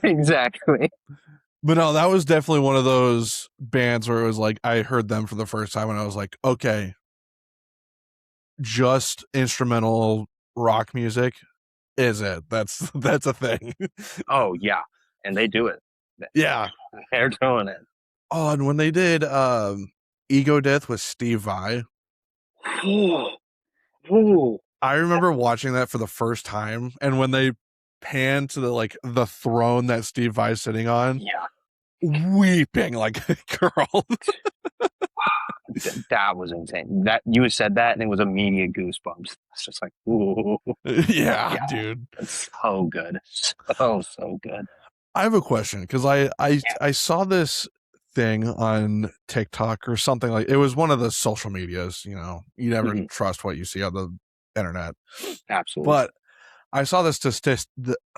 exactly. But no, that was definitely one of those bands where it was like I heard them for the first time and I was like, okay, just instrumental rock music is it. That's a thing. Oh yeah, and they do it. Yeah. They're doing it. Oh, and when they did Ego Death with Steve Vai, Ooh, ooh, I remember watching that for the first time, and when they pan to the throne that Steve Vai's sitting on, yeah, weeping like a girl. that was insane. That you said that, and it was immediate goosebumps. It's just like, ooh, Yeah, yeah, dude. it's so good, so good. I have a question because I saw this thing on TikTok or something, like it was one of the social medias. You never Mhm. trust what you see on the internet, Absolutely. but I saw this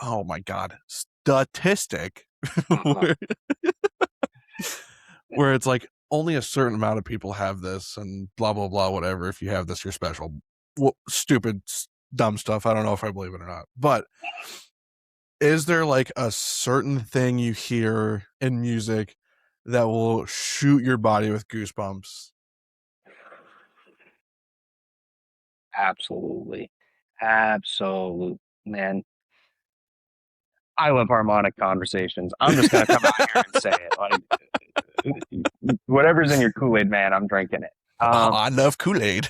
oh my god, statistic Uh-huh. where, where it's like only a certain amount of people have this and blah blah blah whatever. If you have this, you're special. Stupid, dumb stuff. I don't know if I believe it or not, but is there like a certain thing you hear in music that will shoot your body with goosebumps? Absolutely. Absolute man. I love harmonic conversations. I'm just gonna come out here and say it. Like whatever's in your Kool-Aid, man, I'm drinking it. Oh, I love Kool-Aid.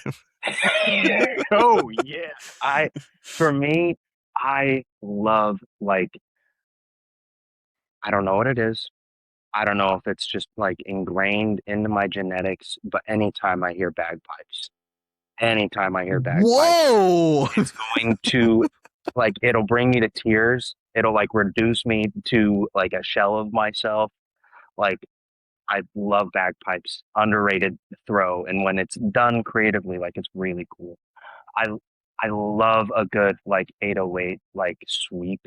Oh yeah. I for me, I love like I don't know what it is. I don't know if it's just like ingrained into my genetics, but anytime I hear bagpipes, Whoa. it's going to like it'll bring me to tears. It'll like reduce me to like a shell of myself. Like I love bagpipes, underrated throw, and when it's done creatively, like it's really cool. I I love a good like 808 like sweep.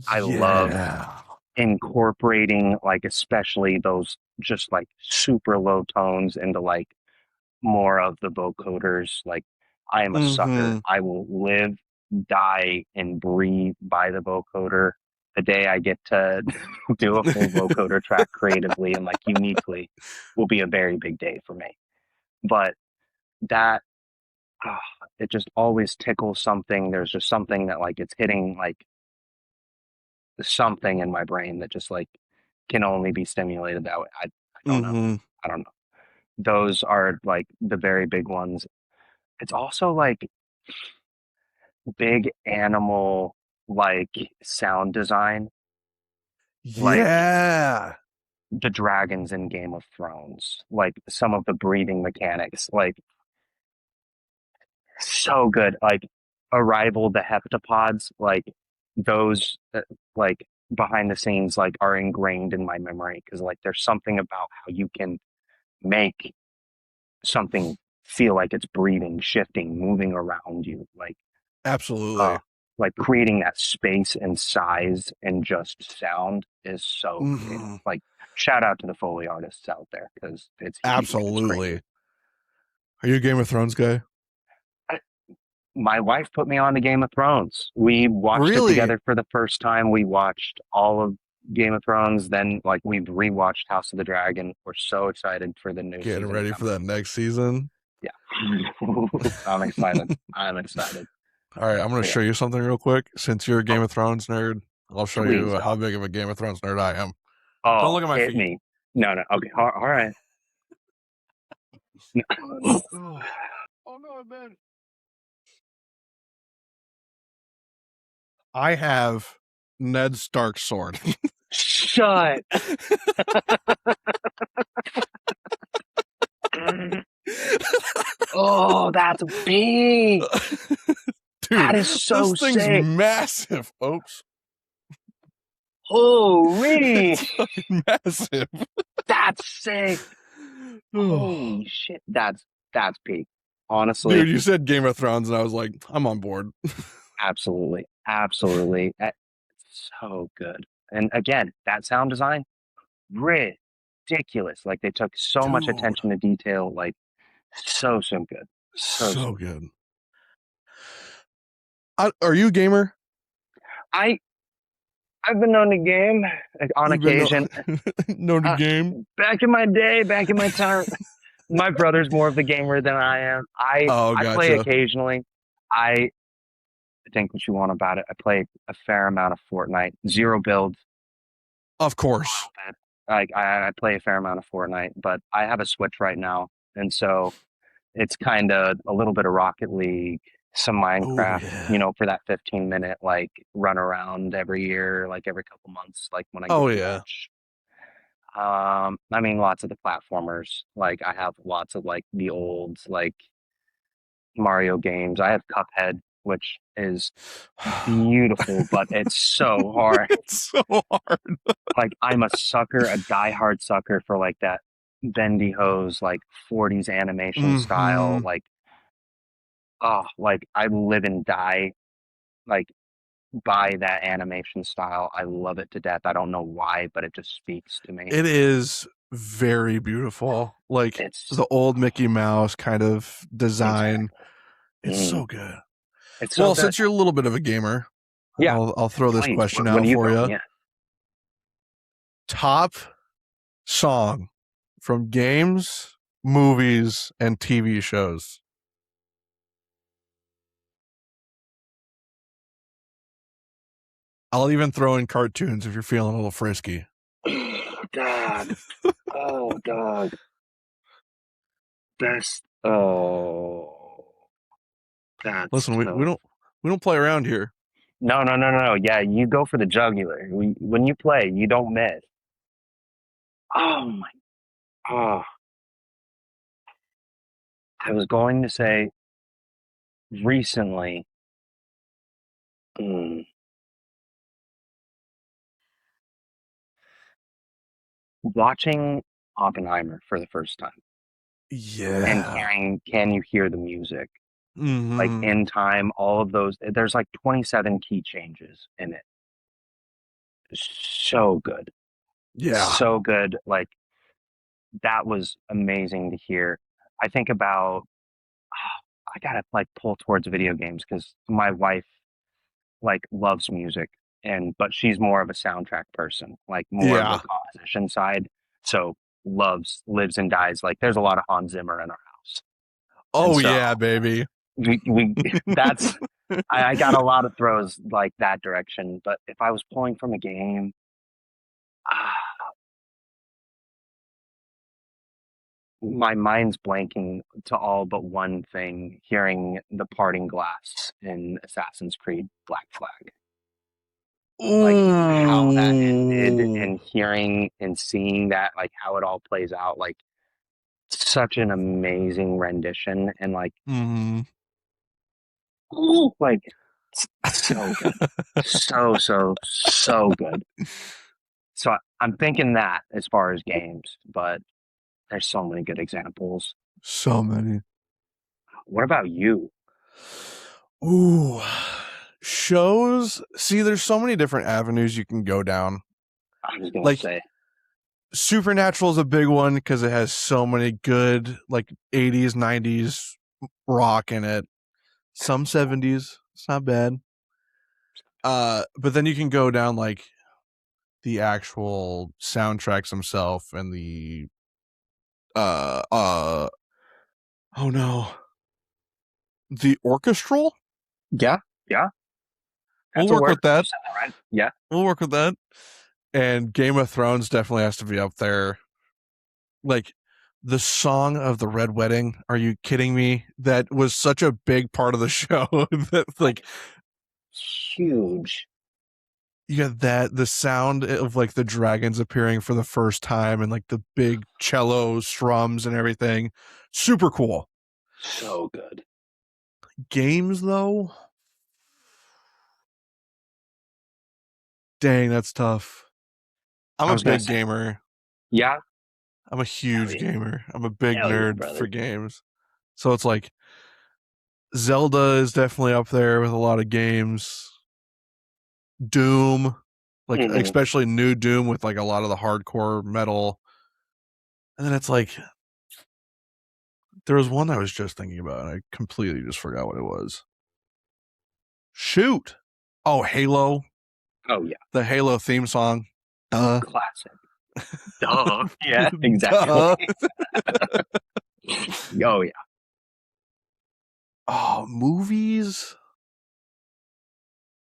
I love Yeah. incorporating like especially those just like super low tones into like more of the vocoders. Like I am a sucker. Mm-hmm. I will live, die, and breathe by the vocoder. The day I get to do a full vocoder track creatively and like uniquely will be a very big day for me. But that ah, it just always tickles something. There's just something that like it's hitting like something in my brain that just like can only be stimulated that way. I don't know. Mm-hmm. I don't know. Those are like the very big ones. It's also like big animal like sound design, like Yeah. the dragons in Game of Thrones, like some of the breathing mechanics, like so good. Like Arrival, the heptapods, like those, like behind the scenes, like are ingrained in my memory because like there's something about how you can make something feel like it's breathing, shifting, moving around you, uh, Absolutely. like creating that space and size and just sound is so creative. Mm-hmm. Like shout out to the Foley artists out there because it's huge. It's great. Absolutely. Are you a Game of Thrones guy? I, my wife put me on to Game of Thrones. We watched it Really? together for the first time. We watched all of Game of Thrones. Then, like, we've rewatched House of the Dragon. We're so excited for the new Getting season ready for coming. that next season? Yeah, I'm excited. I'm excited. All right, I'm going to But yeah, show you something real quick. Since you're a Game oh, of Thrones nerd, I'll show please you don't. how big of a Game of Thrones nerd I am. Don't Oh, look at my hit feet. me. No, no. Okay, all right. Oh, oh no, man. I have Ned Stark's sword. Shut. Oh, that's big. Dude, That is so this thing's sick. massive, folks. Holy, It's fucking massive. that's sick. Oh. Holy shit. That's peak. Honestly, Dude, you said Game of Thrones, and I was like, I'm on board. absolutely. Absolutely. So good. And again, that sound design, ridiculous. Like they took so much Dude, attention to detail. Like so good. So so good. Are you a gamer? I I've been known to game on You've been occasion. known to Uh, game? Back in my day, back in my time, my brother's more of the gamer than I am. Oh, I play gotcha. occasionally. I think what you want about it. I play a fair amount of Fortnite, zero build, Of a course. little bit. Like I play a fair amount of Fortnite, but I have a Switch right now, and so it's kind of a little bit of Rocket League, some Oh, Minecraft, yeah. for that 15-minute like run around every year, like every couple months, like when I get Oh, the yeah. itch. I mean, lots of the platformers. Like I have lots of like the old like Mario games. I have Cuphead, which is beautiful, but it's so hard. It's so hard. Like I'm a sucker, a diehard sucker for like that bendy hose, like 40s animation style. Hmm. Like, oh, like I live and die like by that animation style. I love it to death. I don't know why, but it just speaks to me. It is very beautiful. Like It's the old Mickey Mouse kind of design. exactly. It's Mm, so good. it's so Well, good. since you're a little bit of a gamer, Yeah, I'll throw this please. question What out do you for got? you. Yeah. Top song from games, movies, and TV shows. I'll even throw in cartoons if you're feeling a little frisky. Dog. Oh, dog. Best. Oh, that's Listen, we tough. don't play around here. No, no, no, no, no. Yeah, you go for the jugular. When you play, you don't miss. Oh my. Oh, I was going to say recently, mm, watching Oppenheimer for the first time and Yeah. hearing "Can You Hear the Music?" Like Mm-hmm. in time, all of those. There's like 27 key changes in it. So good, Yeah. so good. Like that was amazing to hear. I think about I gotta like pull towards video games because my wife like loves music but she's more of a soundtrack person, like more of the Yeah. composition side. So lives and dies. Like there's a lot of Hans Zimmer in our house. And Oh so yeah, baby. we that's I got a lot of throws like that direction. But if I was pulling from a game, ah, my mind's blanking to all but one thing, hearing the parting glass in Assassin's Creed Black Flag. Like how that ended Ooh. and hearing and seeing that, like how it all plays out, like such an amazing rendition and like, Mm-hmm. ooh, like so good. So good. So I'm thinking that as far as games, but there's so many good examples. So many. What about you? Ooh. Shows. See, there's so many different avenues you can go down. I was gonna Like say. Supernatural is a big one because it has so many good like 80s, 90s rock in it. Some 70s. It's not bad. But then you can go down like the actual soundtracks themselves and the uh uh oh no. The orchestral? Yeah, yeah, We'll that's a work word. with You that. said that right. Yeah. We'll work with that. And Game of Thrones definitely has to be up there. Like the song of the Red Wedding. Are you kidding me? That was such a big part of the show. That like Huge. you got that the sound of like the dragons appearing for the first time and like the big cello strums and everything. Super cool. So good. Games though, dang, that's tough. I'm I a was gonna big say, gamer. yeah, I'm a hell huge yeah, gamer. I'm a big hell yeah, nerd for brother. games. So it's like Zelda is definitely up there with a lot of games. Doom, like Hmm. especially new Doom with like a lot of the hardcore metal. And then it's like there was one I was just thinking about and I completely just forgot what it was. Shoot. Oh, Halo. Oh yeah, The Halo theme song. Duh. classic. Duh. Yeah, exactly. Duh. Oh yeah, Oh, movies.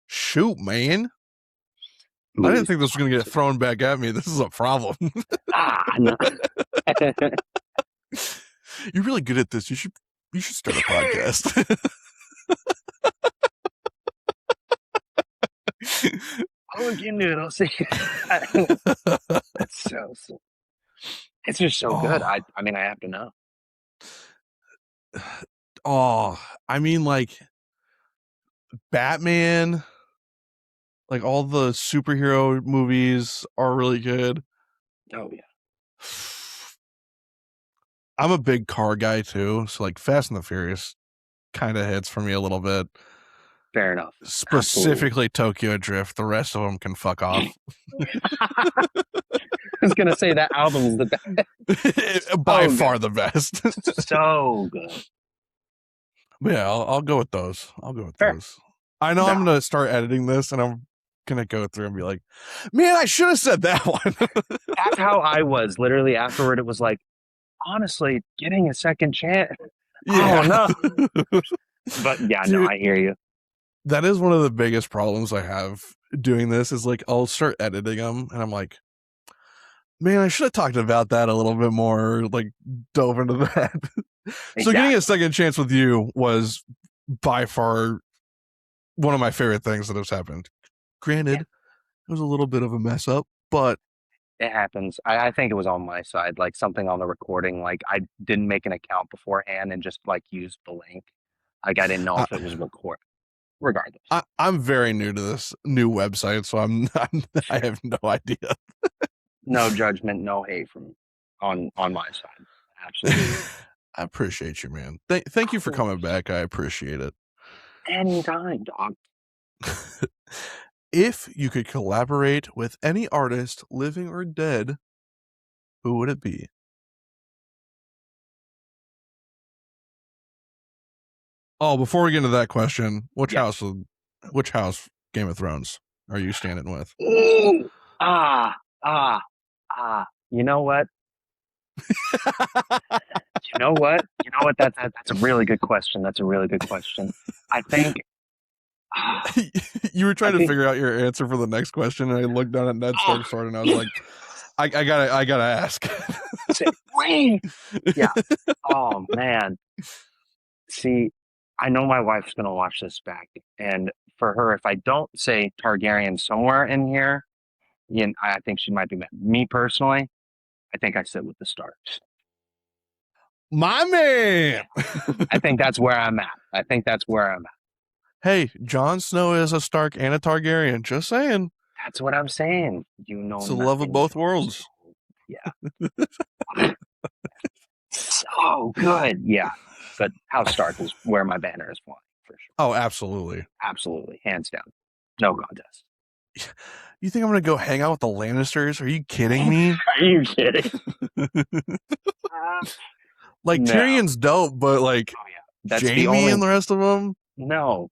Shoot, man. I didn't movies. think this was going to get thrown back at me. This is a problem. No. You're really good at this. You should start a podcast. I'll look into it. I'll see. That's so. It's just so good. oh, I mean, I have to know. oh, I mean, like Batman, like all the superhero movies are really good. Oh yeah, I'm a big car guy too, so like Fast and the Furious kind of hits for me a little bit. fair enough. Absolutely. Specifically Tokyo Drift. The rest of them can fuck off. I was gonna say that album is the best. By So good. far the best. So good. But yeah, I'll go with those. I'll go with Fair. those. I know No, I'm gonna start editing this, and I'm gonna go through and be like, "Man, I should have said that one." that's how I was. Literally afterward, it was like, honestly, getting a second chance. Oh Yeah, no. But yeah, no, dude, I hear you. that is one of the biggest problems I have doing this. Is like I'll start editing them, and I'm like, "Man, I should have talked about that a little bit more." Like dove into that. So getting a Exactly. second chance with you was by far one of my favorite things that has happened. Yeah, Granted, it was a little bit of a mess up, but it happens. I think it was on my side, like something on the recording. Like I didn't make an account beforehand and just like used the link. Like I didn't know I, if it was record. Regardless, I'm very new to this new website, so I fair. have no idea. No judgment, no hate from on my side. Absolutely. I appreciate you, man. Thank you Of for coming course. back. I appreciate it. Anytime, dog. If you could collaborate with any artist, living or dead, who would it be? Oh, before we get into that question, Yeah. which house Game of Thrones are you standing with? Ooh. Ah, ah, You know what? You know what? You know what? That's a really good question. That's a really good question. I think. ah, You were I trying to think. figure out your answer for the next question, and I looked down at Ned Oh, Stark's sword, and I was like, I gotta ask. say, wait. Yeah. Oh man. See, I know my wife's gonna watch this back, and for her, if I don't say Targaryen somewhere in here, I think she might be mad. Me personally, I think I sit with the Starks. My man. I think that's where I'm at. I think that's where I'm at. Hey, Jon Snow is a Stark and a Targaryen. Just saying. That's what I'm saying. You know It's the love of nothing, both Jon worlds. Snow. Yeah. So good. Yeah. But House Stark is where my banner is flying for sure. Oh, absolutely. Absolutely. Hands down. No contest. You think I'm gonna go hang out with the Lannisters? Are you kidding me? Are you kidding? Like No. Tyrion's dope, but like Oh yeah. That's the Jamie and only the rest of them. no,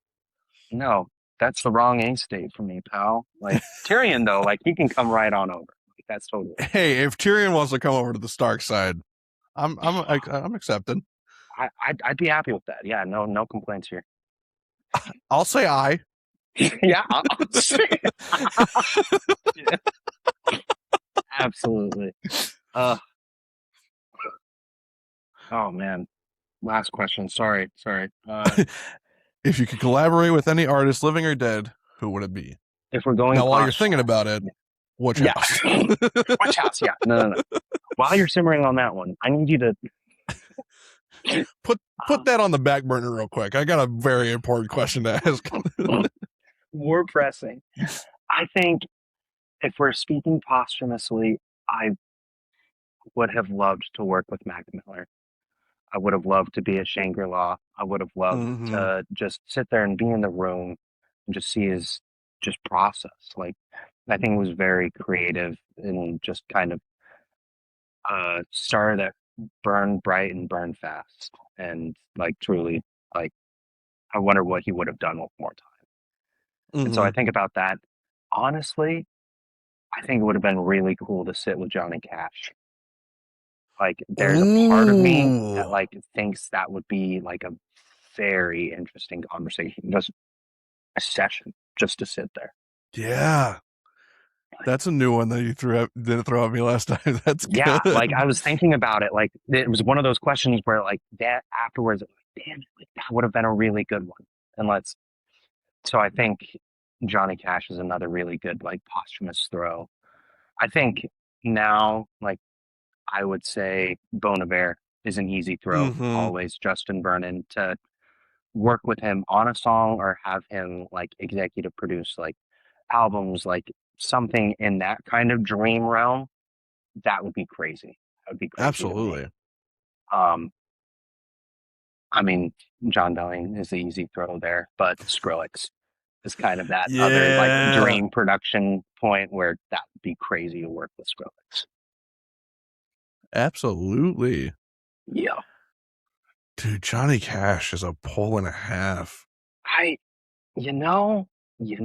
no. That's the wrong A state for me, pal. Like Tyrion though, like he can come right on over. Like that's totally Hey, if Tyrion wants to come over to the Stark side, I'm accepting. I'd be happy with that. Yeah, no complaints here. I'll say I. Yeah, I'll say yeah, absolutely. Uh oh man. Last question. Sorry. If you could collaborate with any artist, living or dead, who would it be? If we're going Now, while you're thinking posthumous, about it, which yeah. house? Watch house. Yeah, no. While you're simmering on that one, I need you to put uh, put that on the back burner real quick. I got a very important question to ask. more pressing. I think if we're speaking posthumously, I would have loved to work with Mac Miller. I would have loved to be at Shangri-La. I would have loved Mm-hmm. to just sit there and be in the room and just see his just process. Like I think it was very creative and just kind of a star that burned bright and burned fast. And like truly, like I wonder what he would have done with more time. And so Mm-hmm. I think about that. Honestly, I think it would have been really cool to sit with Johnny Cash. Like there's a part of me Ooh, that like thinks that would be like a very interesting conversation, just a session, just to sit there. yeah. Like, That's a new one that you didn't throw at me last time. That's yeah, like I good. was thinking about it. Like it was one of those questions where like that afterwards, like, damn, like, that would have been a really good one. And let's. So I think Johnny Cash is another really good like posthumous throw. I think now, like I would say, Bon Iver is an easy throw. Mm-hmm. Always Justin Vernon to work with him on a song or have him like executive produce like albums, like something in that kind of dream realm. That would be crazy. That would be crazy to me. Absolutely. Um, I mean, John Belling is the easy throw there, but Skrillex is kind of that other like Yeah. dream production point where that would be crazy to work with Skrillex. Absolutely. Yeah. Dude, Johnny Cash is a pole and a half. I, you know, he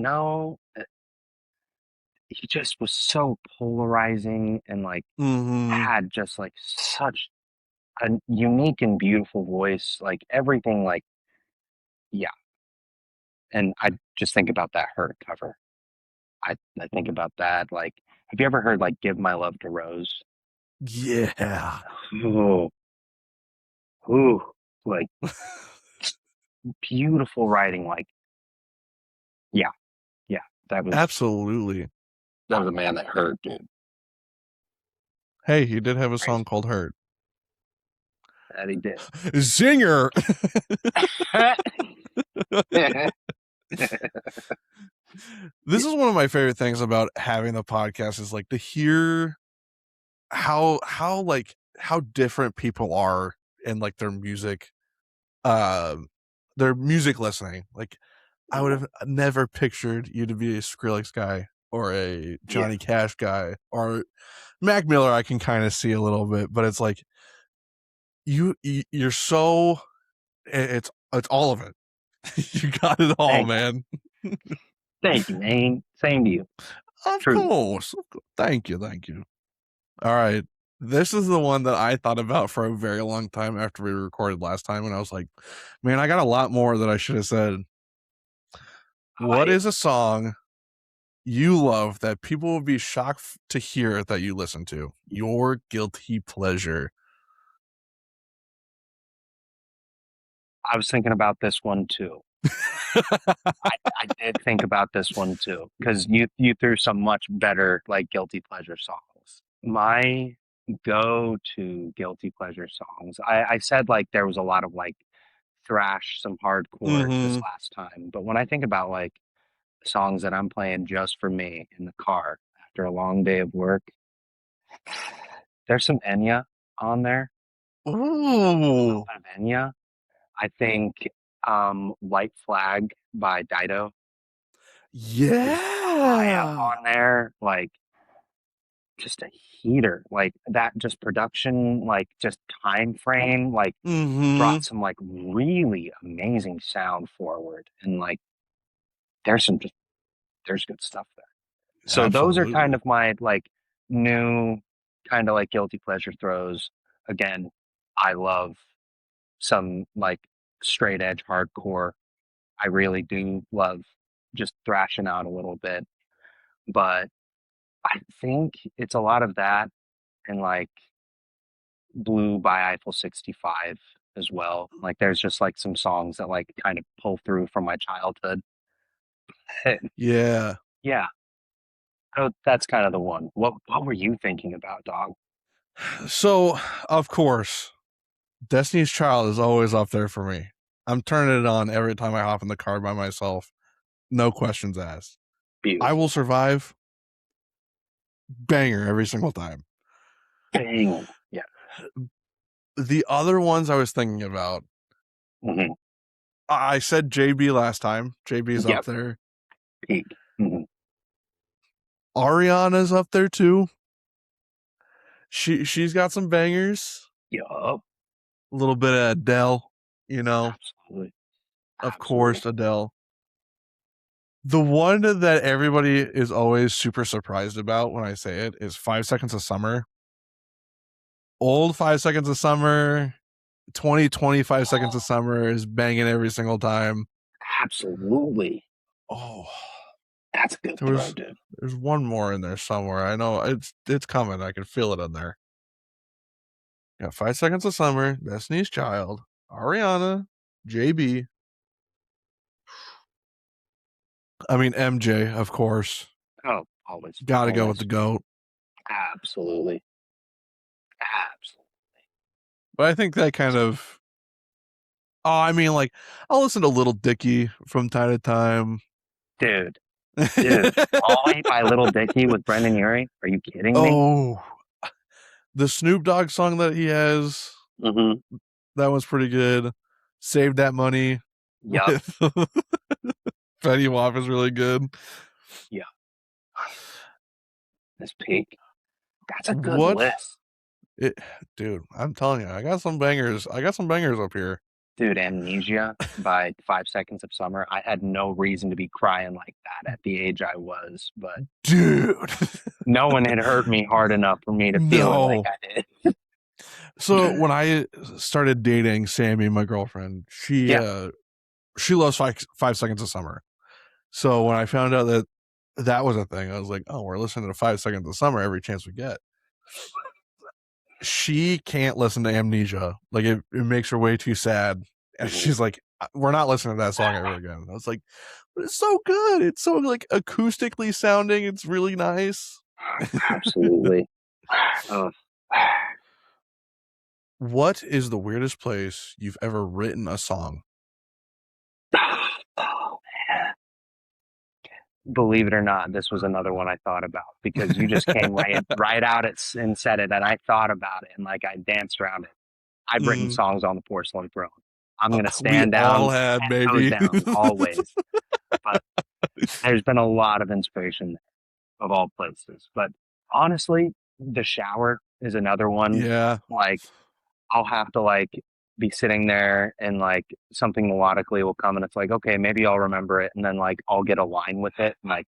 just was so polarizing and like Mm-hmm. had just like such a unique and beautiful voice, like everything, like, yeah. And I just think about that Hurt cover. I think about that. Like, have you ever heard like Give My Love to Rose? Yeah. Ooh, ooh, like beautiful writing. Like, yeah, yeah, that was Absolutely. that was a man that hurt, dude. Hey, he did have a song Crazy called Hurt. that he did. Zinger. This is one of my favorite things about having the podcast is like to hear how different people are in like their music listening. Like I would have never pictured you to be a Skrillex guy or a Yeah, Johnny Cash guy or Mac Miller. I can kind of see a little bit, but it's like you're so it's all of it. You got it all, thank you, man. thank you, man. Same to you, Of truly. course. Thank you, thank you. All right. This is the one that I thought about for a very long time after we recorded last time, and I was like, man, I got a lot more that I should have said. What I is a song you love that people would be shocked to hear that you listen to? Your guilty pleasure. I was thinking about this one too. I did think about this one too because you threw some much better like guilty pleasure songs. My go-to guilty pleasure songs. I said like there was a lot of like thrash, some hardcore this Mm-hmm. last time, but when I think about like songs that I'm playing just for me in the car after a long day of work, there's some Enya on there, a little Ooh. bit of Enya. I think White Flag by Dido. Yeah. Maya Yeah. on there, like just a heater. Like that just production, like just time frame, like brought Mhm. some like really amazing sound forward. And like there's some just there's good stuff there. So those are kind Absolutely. of my like new kind of like guilty pleasure throws. Again, I love some like straight edge hardcore. I really do love just thrashing out a little bit, but I think it's a lot of that and like Blue by Eiffel 65 as well. Like there's just like some songs that like kind of pull through from my childhood. Yeah. Yeah, so that's kind of the one. What were you thinking about, dog? So, of course, Destiny's Child is always up there for me. I'm turning it on every time I hop in the car by myself. No questions asked. I Will Beautiful. Survive, banger every single time. Dang. Yeah. The other ones I was thinking about, Hmm. I said JB last time. JB's up Yep. there. Peak. Hmm. Ariana's up there too. She's got some bangers. Yup. A little bit of Adele, you know. Absolutely. Of Absolutely. course, Adele. The one that everybody is always super surprised about when I say it is 5 Seconds of Summer. Old 5 Seconds of Summer, 2025 Seconds of Summer is banging every single time. Absolutely. Oh, That's a good there throw, was dude. there's one more in there somewhere. I know it's coming. I can feel it in there. Yeah, 5 Seconds of Summer, Destiny's Child, Ariana, JB. I mean MJ, of course. Oh, always. Got to go with Always. the goat. Absolutely. Absolutely. But I think that kind of. Oh, I mean, like I'll listen to Little Dicky from time to time. Dude. Dude. Always by Little Dicky with Brendan Urie. Are you kidding me? Oh, the Snoop Dogg song that he has, Mm-hmm. that was pretty good. Save That Money Yup. with Fetty Wap is really good. Yeah. This peak. That's a good What list. it, dude? I'm telling you, I got some bangers. I got some bangers up here, Dude, Amnesia by 5 Seconds of Summer. I had no reason to be crying like that at the age I was, but dude. no one had hurt me hard enough for me to feel it like No. I did. So when I started dating Sammy, my girlfriend, Yeah. she loves 5 Seconds of Summer. So when I found out that that was a thing, I was like, oh, we're listening to 5 Seconds of Summer every chance we get. She can't listen to Amnesia. Like it makes her way too sad. And Mhm. she's like, we're not listening to that song ever again. I was like, but it's so good. It's so like acoustically sounding. It's really nice. Absolutely. Oh. What is the weirdest place you've ever written a song? Oh, believe it or not, this was another one I thought about because you just came right out and said it, and I thought about it and like I danced around it. I've written Mm, songs on the porcelain throne. I'm gonna we stand all down, had, 10 toes baby. down, always. But there's been a lot of inspiration of all places. But honestly, the shower is another one. Yeah. Like I'll have to like be sitting there and like something melodically will come and it's like, okay, maybe I'll remember it and then like I'll get a line with it. And like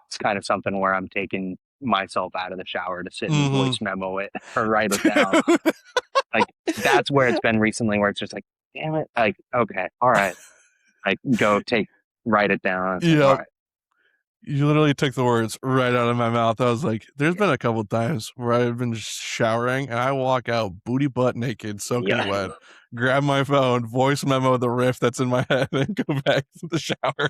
it's kind of something where I'm taking myself out of the shower to sit and Mm-hmm. voice memo it or write it down. Like that's where it's been recently where it's just like, damn it. Like, okay, all right. Like go write it down. It's like, all Yep. right. You literally took the words right out of my mouth. I was like, there's been a couple times where I've been showering and I walk out booty butt naked, soaking Yeah. wet, grab my phone, voice memo the riff that's in my head, and go back to the shower.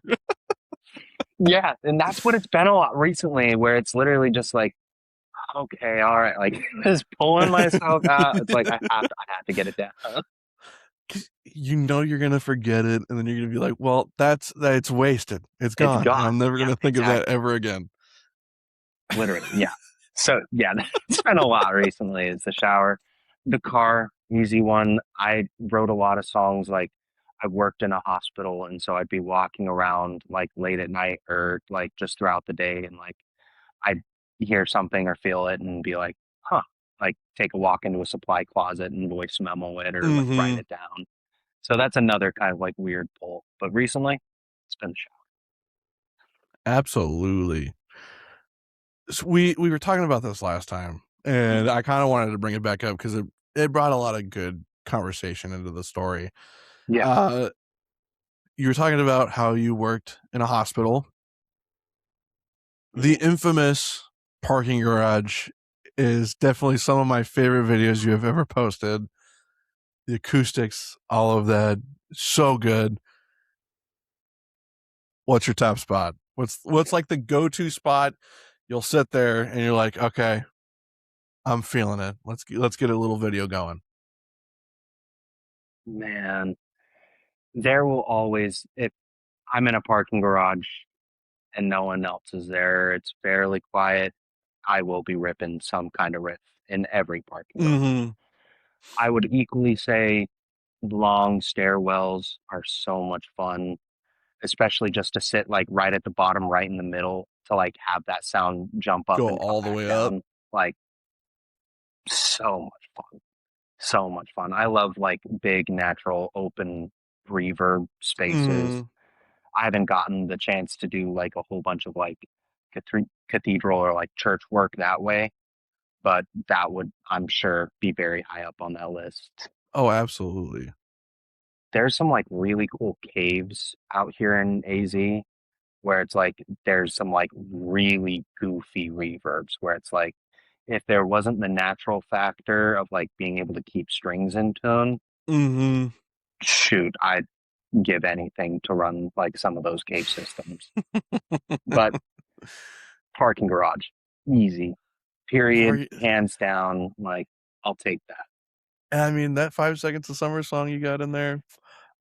Yeah. And that's what it's been a lot recently where it's literally just like, okay, all right. Like just pulling myself out. It's like I have to get it down. You know you're gonna forget it, and then you're gonna be like, "Well, it's wasted. It's It's gone, and gone. I'm never Yeah, gonna think of that exactly. ever again." Literally. Yeah. So yeah, it's been a lot recently. It's the shower, the car, easy one. I wrote a lot of songs like I worked in a hospital, and so I'd be walking around like late at night or like just throughout the day, and like I'd hear something or feel it and be like, huh, like take a walk into a supply closet and voice memo it or like write Mhm. it down. So that's another kind of like weird pull. But recently, it's been the Absolutely. We were talking about this last time, shower. and I kinda wanted to bring it back up because it brought a lot of good conversation into the story. Yeah. Uh, you were talking about how you worked in a hospital. The Mhm. infamous parking garage is definitely some of my favorite videos you have ever posted. The acoustics, all of that, so good. What's your top spot? What's like the go-to spot? You'll sit there and you're like, "Okay, I'm feeling it. Let's get a little video going." Man, there will always, if I'm in a parking garage and no one else is there, it's fairly quiet, I will be ripping some kind of riff in every parking garage. Mhm. I would equally say long stairwells are so much fun, especially just to sit like right at the bottom, right in the middle, to like have that sound jump up Go and come all the back way up. down. Like so much fun. So much fun. I love like big natural open reverb spaces. Mhm. I haven't gotten the chance to do like a whole bunch of like cathedral or like church work that way, but that would, I'm sure, be very high up on that list. Oh, absolutely. There's some like really cool caves out here in AZ where it's like there's some like really goofy reverbs where it's like if there wasn't the natural factor of like being able to keep strings in tune, Mhm. shoot, I'd give anything to run like some of those cave systems. But parking garage, easy. Period. Party Hands down. Like, I'll take that. and I mean, that 5 Seconds of Summer song you got in there, Ghost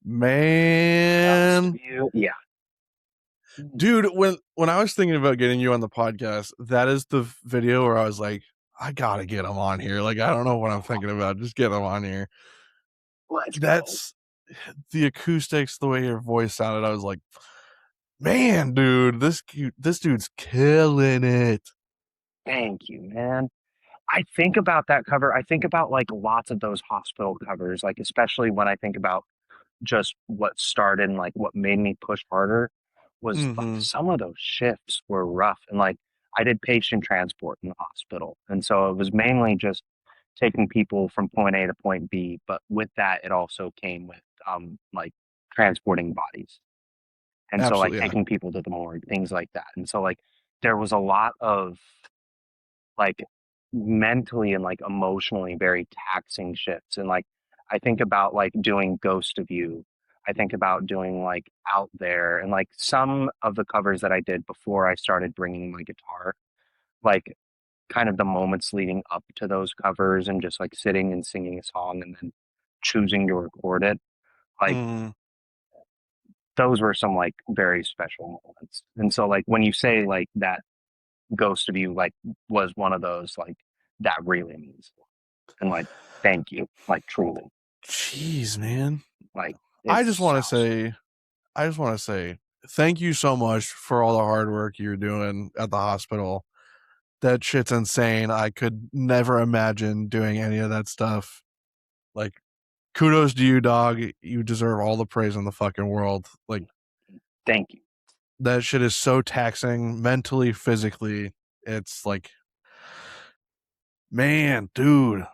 of man. you. Yeah. Dude, when I was thinking about getting you on the podcast, that is the video where I was like, "I gotta get him on here." Like, I don't know what I'm thinking about, just get him on here. Let's go. That's the acoustics, the way your voice sounded, I was like, "Man, dude, this dude's killing it." Thank you, man. I think about that cover. I think about like lots of those hospital covers, like especially when I think about just what started and like what made me push harder was like Mhm. some of those shifts were rough. And like I did patient transport in the hospital. And so it was mainly just taking people from point A to point B. But with that, it also came with like transporting bodies. And so like Absolutely, yeah. taking people to the morgue, things like that. And so like there was a lot of like mentally and like emotionally very taxing shifts. And like I think about like doing Ghost of You. I think about doing like Out There and like some of the covers that I did before I started bringing my guitar, like kind of the moments leading up to those covers and just like sitting and singing a song and then choosing to record it. Like Mhm. those were some like very special moments. And so like when you say like that Ghost of You like was one of those like that really means and like thank you like truly Jeez, man. like I it just wanna sounds say I just wanna say thank you so much for all the hard work you're doing at the hospital. That shit's insane. I could never imagine doing any of that stuff. Like, kudos to you, dog. You deserve all the praise in the fucking world. Like, thank you. that shit is so taxing mentally, physically. It's like, man, dude.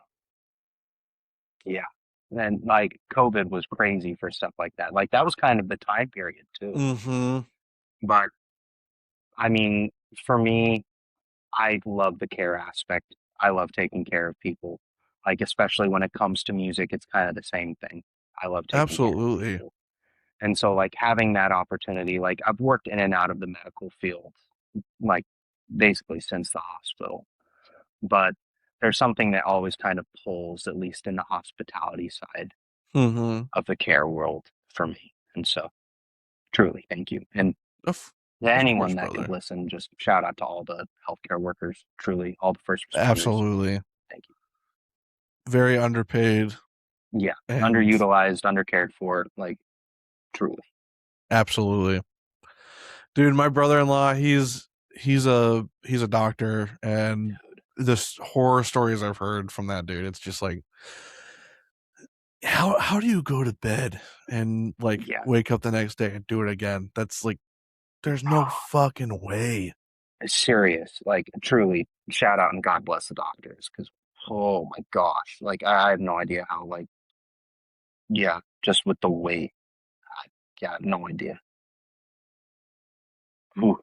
Yeah, and like COVID was crazy for stuff like that. Like that was kind of the time period too. Mhm. But I mean, for me, I love the care aspect. I love taking care of people. Like especially when it comes to music, it's kind of the same thing. I love taking care of Absolutely. people. And so like having that opportunity, like I've worked in and out of the medical field, like basically since the hospital. But there's something that always kind of pulls, at least in the hospitality side Mhm. of the care world for me. And so truly thank you. And Of to of course, anyone that could brother. listen, just shout out to all the healthcare workers, truly all the first responders. Absolutely. Thank you. Very underpaid Yeah. and Underutilized, undercared for. Like truly. Absolutely. Dude, my brother-in-law, he's a doctor, and this horror stories I've heard from that dude, it's just like, how do you go to bed and like Yeah. wake up the next day and do it again? That's like, there's no fucking way. Serious, like truly, shout out and God bless the doctors, because oh my gosh, like I have no idea how, like, yeah, just with the weight, I, yeah, no idea. Ooh,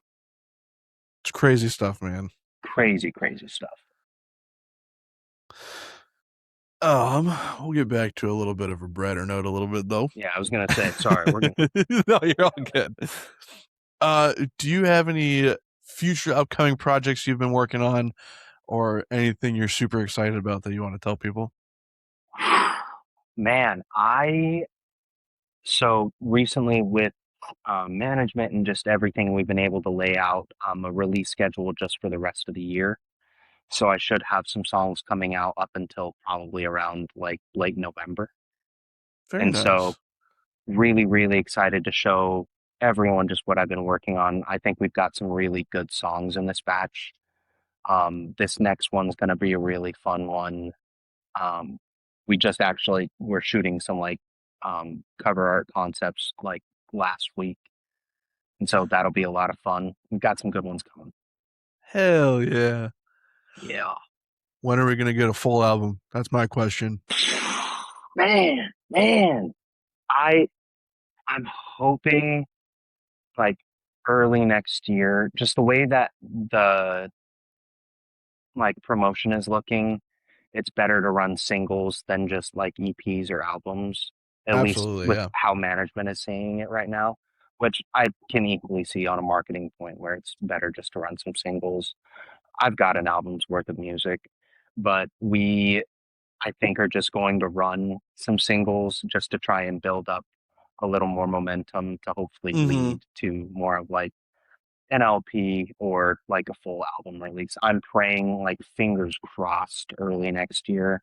It's crazy stuff, man. crazy, crazy stuff. We'll get back to a little bit of a brighter note a little bit though. Yeah, I was gonna say, sorry, we're gonna. No, you're all good. Do you have any future upcoming projects you've been working on, or anything you're super excited about that you want to tell people? Man, I so recently with management and just everything we've been able to lay out a release schedule just for the rest of the year. So I should have some songs coming out up until probably around like late November. Very And so nice. really, really excited to show everyone just what I've been working on. I think we've got some really good songs in this batch. This next one's going to be a really fun one. Um, we just actually were shooting some like cover art concepts like last week, and so that'll be a lot of fun. We've got some good ones coming. Hell yeah. Yeah, When are we gonna get a full album? That's my question. man, I I'm hoping like early next year. Just the way that the like promotion is looking, it's better to run singles than just like EPs or albums, at least Absolutely, with yeah. how management is seeing it right now, which I can equally see on a marketing point where it's better just to run some singles. I've got an album's worth of music, but we, I think, are just going to run some singles just to try and build up a little more momentum to hopefully Mm-hmm. lead to more of like an LP or like a full album release. I'm praying, like fingers crossed, early next year.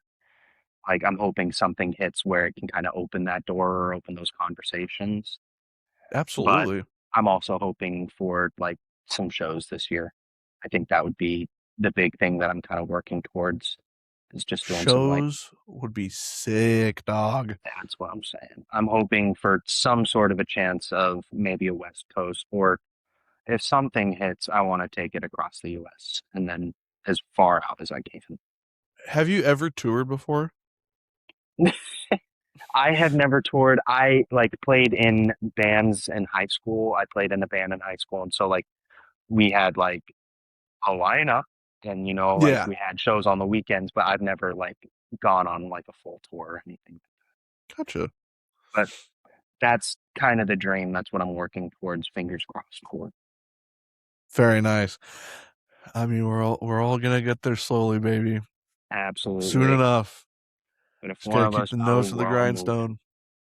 Like I'm hoping something hits where it can kind of open that door or open those conversations. But Absolutely. I'm also hoping for like some shows this year. I think that would be the big thing that I'm kind of working towards, is just doing some like, Shows would be sick, dog. that's what I'm saying. I'm hoping for some sort of a chance of maybe a West Coast, or if something hits, I want to take it across the US and then as far out as I can. Have you ever toured before? I have never toured. I like played in bands in high school. I played in a band in high school. And so like we had like a lineup and like Yeah. we had shows on the weekends, but I've never like gone on like a full tour or anything. Gotcha. But that's kind of the dream. That's what I'm working towards, fingers crossed for. Very nice. I mean, we're all gonna get there slowly, baby. Soon Absolutely. enough. But if Just one gotta of keep us the nose move, to the we're all moving. grindstone.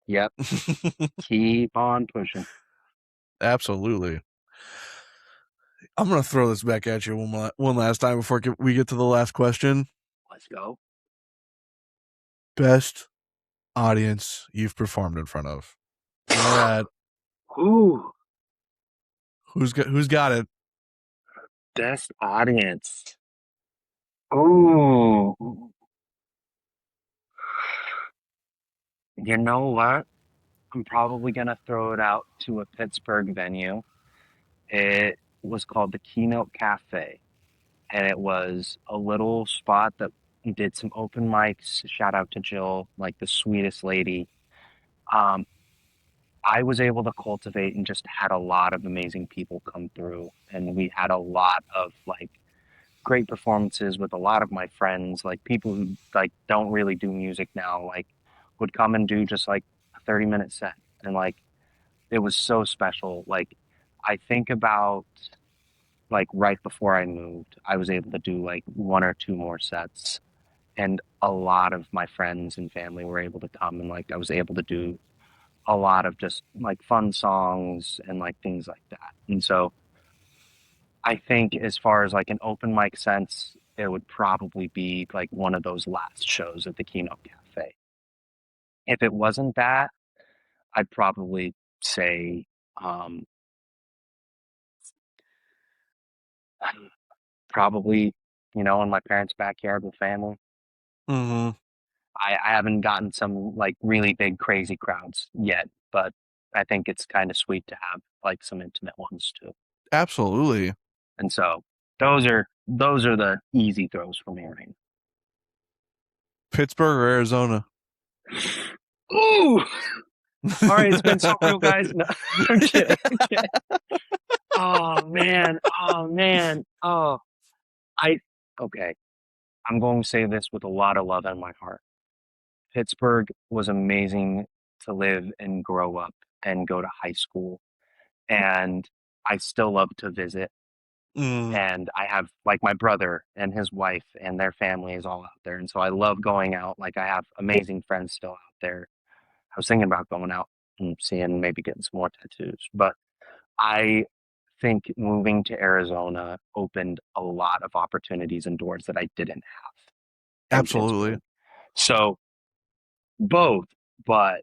Yep. Keep on pushing. Absolutely. I'm gonna throw this back at you one last time before we get to the last question. Let's go. Best audience you've performed in front of. Go ahead. Ooh, Who's got it? best audience. Ooh, you know what? I'm probably gonna throw it out to a Pittsburgh venue. It was called the Keynote Cafe, and it was a little spot that did some open mics. Shout out to Jill, like the sweetest lady. Um, I was able to cultivate and just had a lot of amazing people come through, and we had a lot of like great performances with a lot of my friends, like people who like don't really do music now, like would come and do just like a 30-minute set, and like it was so special. Like I think about like right before I moved, I was able to do like one or two more sets, and a lot of my friends and family were able to come, and like I was able to do a lot of just like fun songs and like things like that. And so I think as far as like an open mic sense, it would probably be like one of those last shows at the Keynote Cafe. If it wasn't that, I'd probably say um, probably, in my parents' backyard with family. Hmm. I haven't gotten some like really big crazy crowds yet, but I think it's kind of sweet to have like some intimate ones too. Absolutely. And so those are the easy throws for me right Pittsburgh or Arizona? now. Ooh, all right, it's been so real, guys. No, I'm kidding. I'm kidding. Oh man. Oh man. Oh, I okay. I'm going to say this with a lot of love in my heart. Pittsburgh was amazing to live and grow up and go to high school. And I still love to visit. Mm, And I have like my brother and his wife and their family is all out there. And so I love going out. Like I have amazing friends still out there. I was thinking about going out and seeing maybe getting some more tattoos. But I think moving to Arizona opened a lot of opportunities and doors that I didn't have in absolutely. Pittsburgh. So both, but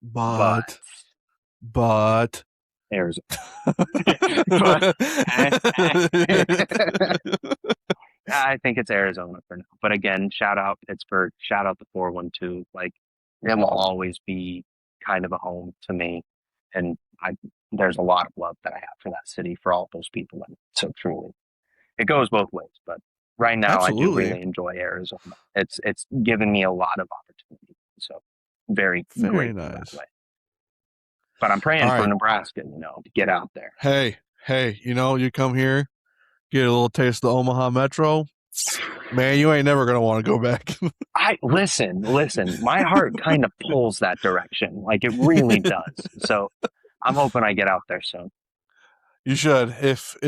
but But, but. Arizona. But I think it's Arizona for now. But again, shout out Pittsburgh, shout out the 412. Like it will always be kind of a home to me. And I there's a lot of love that I have for that city, for all those people. And so truly it goes both ways. But right now I do Absolutely. really enjoy Arizona. It's given me a lot of opportunity. So very Very grateful that nice. way. But I'm All praying for right. Nebraska, to get out there. Hey, you come here, get a little taste of the Omaha Metro. Man, you ain't never gonna want to go back. I listen, my heart kind of pulls that direction. Like it really does. So I'm hoping I get out there soon. You should. If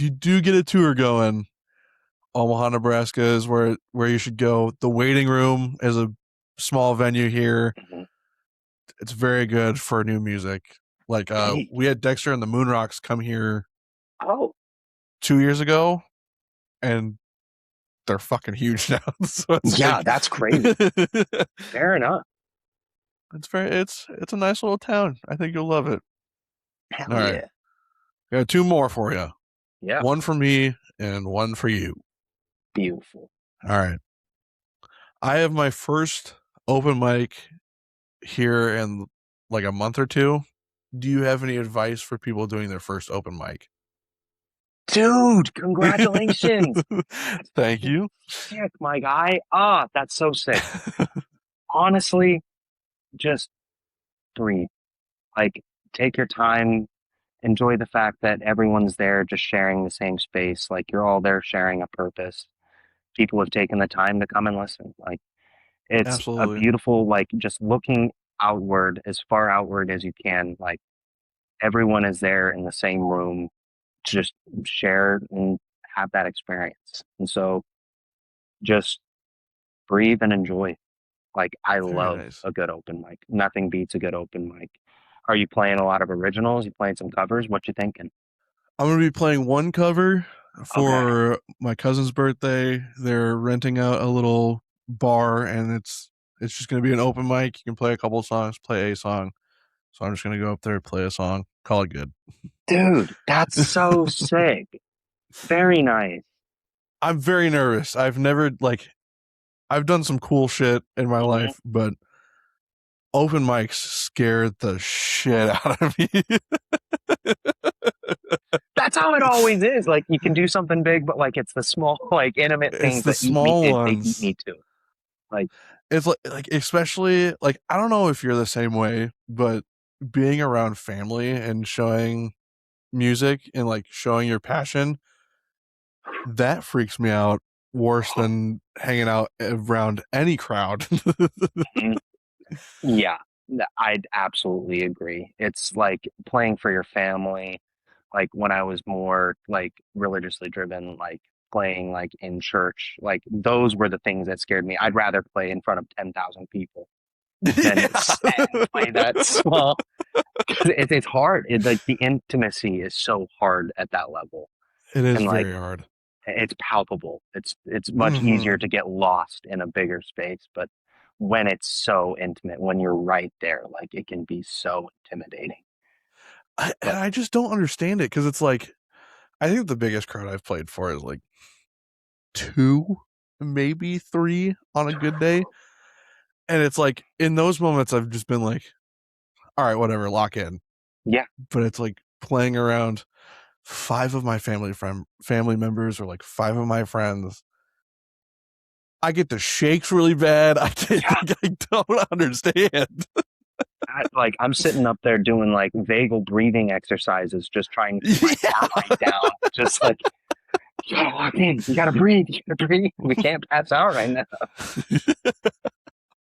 you do get a tour going, Omaha, Nebraska is where you should go. The waiting room is a small venue here. Mhm. It's very good for new music. Like Hey, we had Dexter and the Moonrocks come here oh 2 years ago, and they're fucking huge now. So it's yeah, like that's crazy. it's Fair enough. it's a nice little town. I think you'll love it. All Hell right, yeah. got two more for you. Yeah. One for me and one for you. Beautiful. All right, I have my first open mic here in like a month or two. Do you have any advice for people doing their first open mic? Dude, congratulations. That's Thank fucking you. sick, my guy. Ah, that's so sick. Honestly, just breathe. Like take your time, enjoy the fact that everyone's there just sharing the same space. Like you're all there sharing a purpose. People have taken the time to come and listen. Like it's a Absolutely. beautiful, like just looking outward, as far outward as you can. Like everyone is there in the same room to just share and have that experience. And so just breathe and enjoy. Like I Very love nice. a good open mic. Nothing beats a good open mic. Are you playing a lot of originals? You playing some covers? What you thinking? I'm gonna be playing one cover Okay. for my cousin's birthday. They're renting out a little bar, and it's just gonna be an open mic. You can play a couple songs, play a song. So I'm just gonna go up there, play a song, call it good. Dude, that's so sick. Very nice. I'm very nervous. I've done some cool shit in my Mhm. life, but open mics scared the shit out of me. That's how it always is. Like you can do something big, but like it's the small, like intimate It's things the that eat me. small They eat ones. me too. Like, It's like especially like I don't know if you're the same way, but being around family and showing music and like showing your passion, that freaks me out worse than hanging out around any crowd. mhm. Yeah, I'd absolutely agree. It's like playing for your family. Like when I was more like religiously driven, like playing like in church, like those were the things that scared me. I'd rather play in front of 10,000 people than Yeah. sit and play that small. It's hard. Like the intimacy is so hard at that level, It is and like very hard. it's palpable. It's much easier Hmm. to get lost in a bigger space, but when it's so intimate, when you're right there, like it can be so intimidating. And But I just don't understand it because it's like I think the biggest crowd I've played for is like two, maybe three on a good day. And it's like in those moments I've just been like, all right, whatever, lock in. yeah, But it's like playing around five of my family members or like five of my friends. I get the shakes really bad. yeah. I don't understand. Like I'm sitting up there doing like vagal breathing exercises, just trying to keep my heart rate down. Just like you gotta lock in, you gotta breathe, you gotta breathe. We can't pass out right now.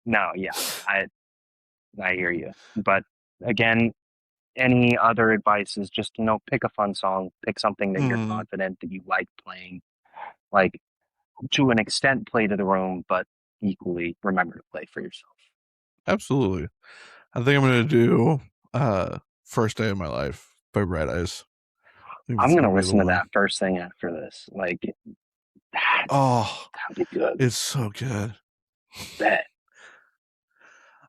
No, yeah, I hear you. But again, any other advice is just pick a fun song, pick something that you're Mm, confident that you like playing. Like to an extent, play to the room, but equally remember to play for yourself. absolutely. I think I'm gonna do First Day of My Life by Red Eyes. I think I'm that's gonna gonna be the listen to one. that first thing after this. Like that, Oh, that'd be good. it's so good. Bet.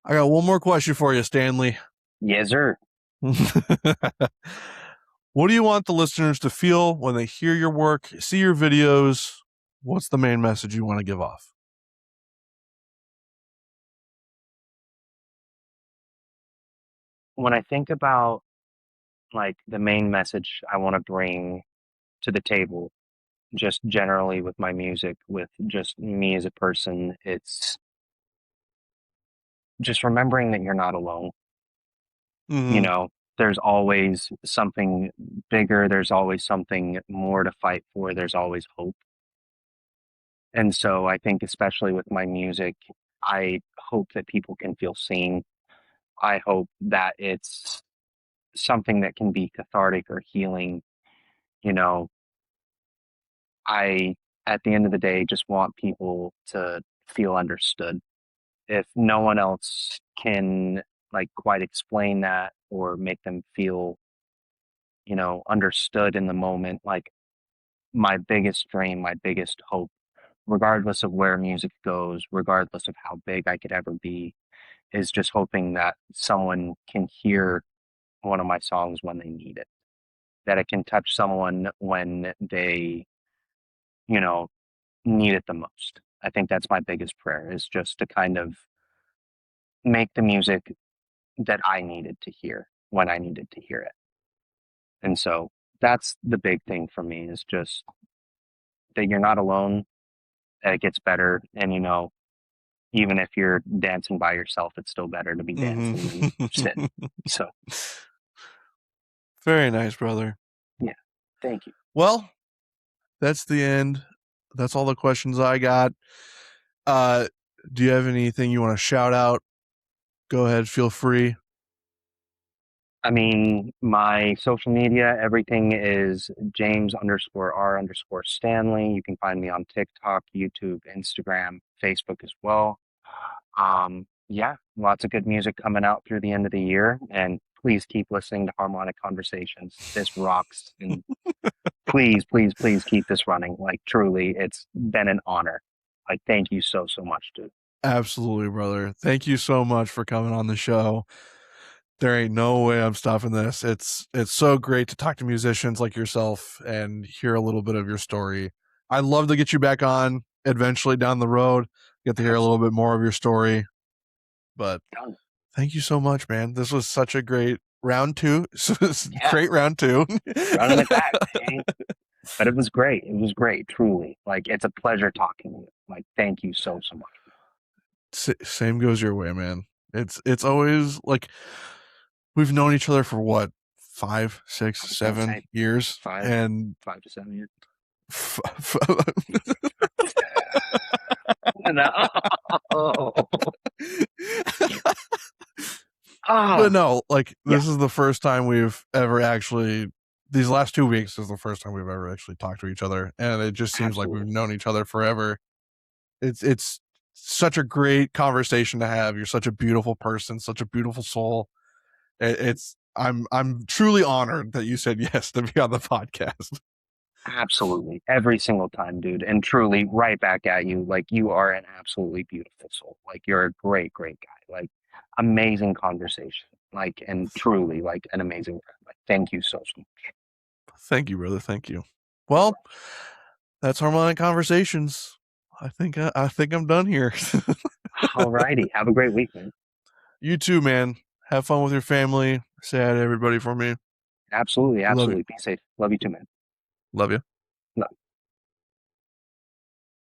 I got one more question for you, Stanley. Yes, sir. What do you want the listeners to feel when they hear your work, see your videos? What's the main message you want to give off? When I think about like the main message I want to bring to the table, just generally with my music, with just me as a person, it's just remembering that you're not alone. You Mm-hmm. know, there's always something bigger, there's always something more to fight for, there's always hope. And so I think, especially with my music, I hope that people can feel seen. I hope that it's something that can be cathartic or healing. You know, I, at the end of the day, just want people to feel understood. If no one else can like quite explain that or make them feel, understood in the moment, like my biggest dream, my biggest hope, regardless of where music goes, regardless of how big I could ever be, is just hoping that someone can hear one of my songs when they need it, that it can touch someone when they, you know, need it the most. I think that's my biggest prayer is just to kind of make the music that I needed to hear when I needed to hear it. And so that's the big thing for me is just that you're not alone, that it gets better. And, even if you're dancing by yourself, it's still better to be dancing than sitting. Mm-hmm. So, Very nice, brother. yeah, thank you. Well, that's the end. That's all the questions I got. Uh, do you have anything you want to shout out? Go ahead, feel free. I mean, my social media, everything is James_R_Stanley. You can find me on TikTok, YouTube, Instagram, Facebook as well. Yeah, lots of good music coming out through the end of the year. And please keep listening to Harmonic Conversations. This rocks. And please, please, please keep this running. Like, truly, it's been an honor. Like, thank you so, so much, dude. Absolutely, brother. Thank you so much for coming on the show. There ain't no way I'm stopping this. It's so great to talk to musicians like yourself and hear a little bit of your story. I'd love to get you back on eventually down the road, get to hear a little bit Absolutely. more of your story. But Done. thank you so much, man. This was such a great round two. Yeah, Great round two. running it back, man. But it was great. It was great, truly. Like, it's a pleasure talking to you. Like, thank you so, so much. Same goes your way, man. It's always like we've known each other for what, five, I six, was gonna say 7 years, five, and 5 to 7 years. f- No. but Ah, no, like yeah, this is the first time we've ever actually. These last 2 weeks is the first time we've ever actually talked to each other, and it just seems like we've absolutely. known each other forever. It's such a great conversation to have. You're such a beautiful person, such a beautiful soul. It's I'm truly honored that you said yes to be on the podcast. Absolutely. Every single time, dude. And truly, right back at you. Like, you are an absolutely beautiful soul. Like, you're a great, great guy. Like, amazing conversation. Like, and truly, like, an amazing friend. Like, thank you so, so much. Thank you, brother. Thank you. Of Well, course. that's Harmonic Conversations. I think I'm done here. Alrighty. Have a great week, man. You too, man. Have fun with your family. Say hi to everybody for me. Absolutely. Love you. Absolutely. Be safe. Love you too, man. Love you.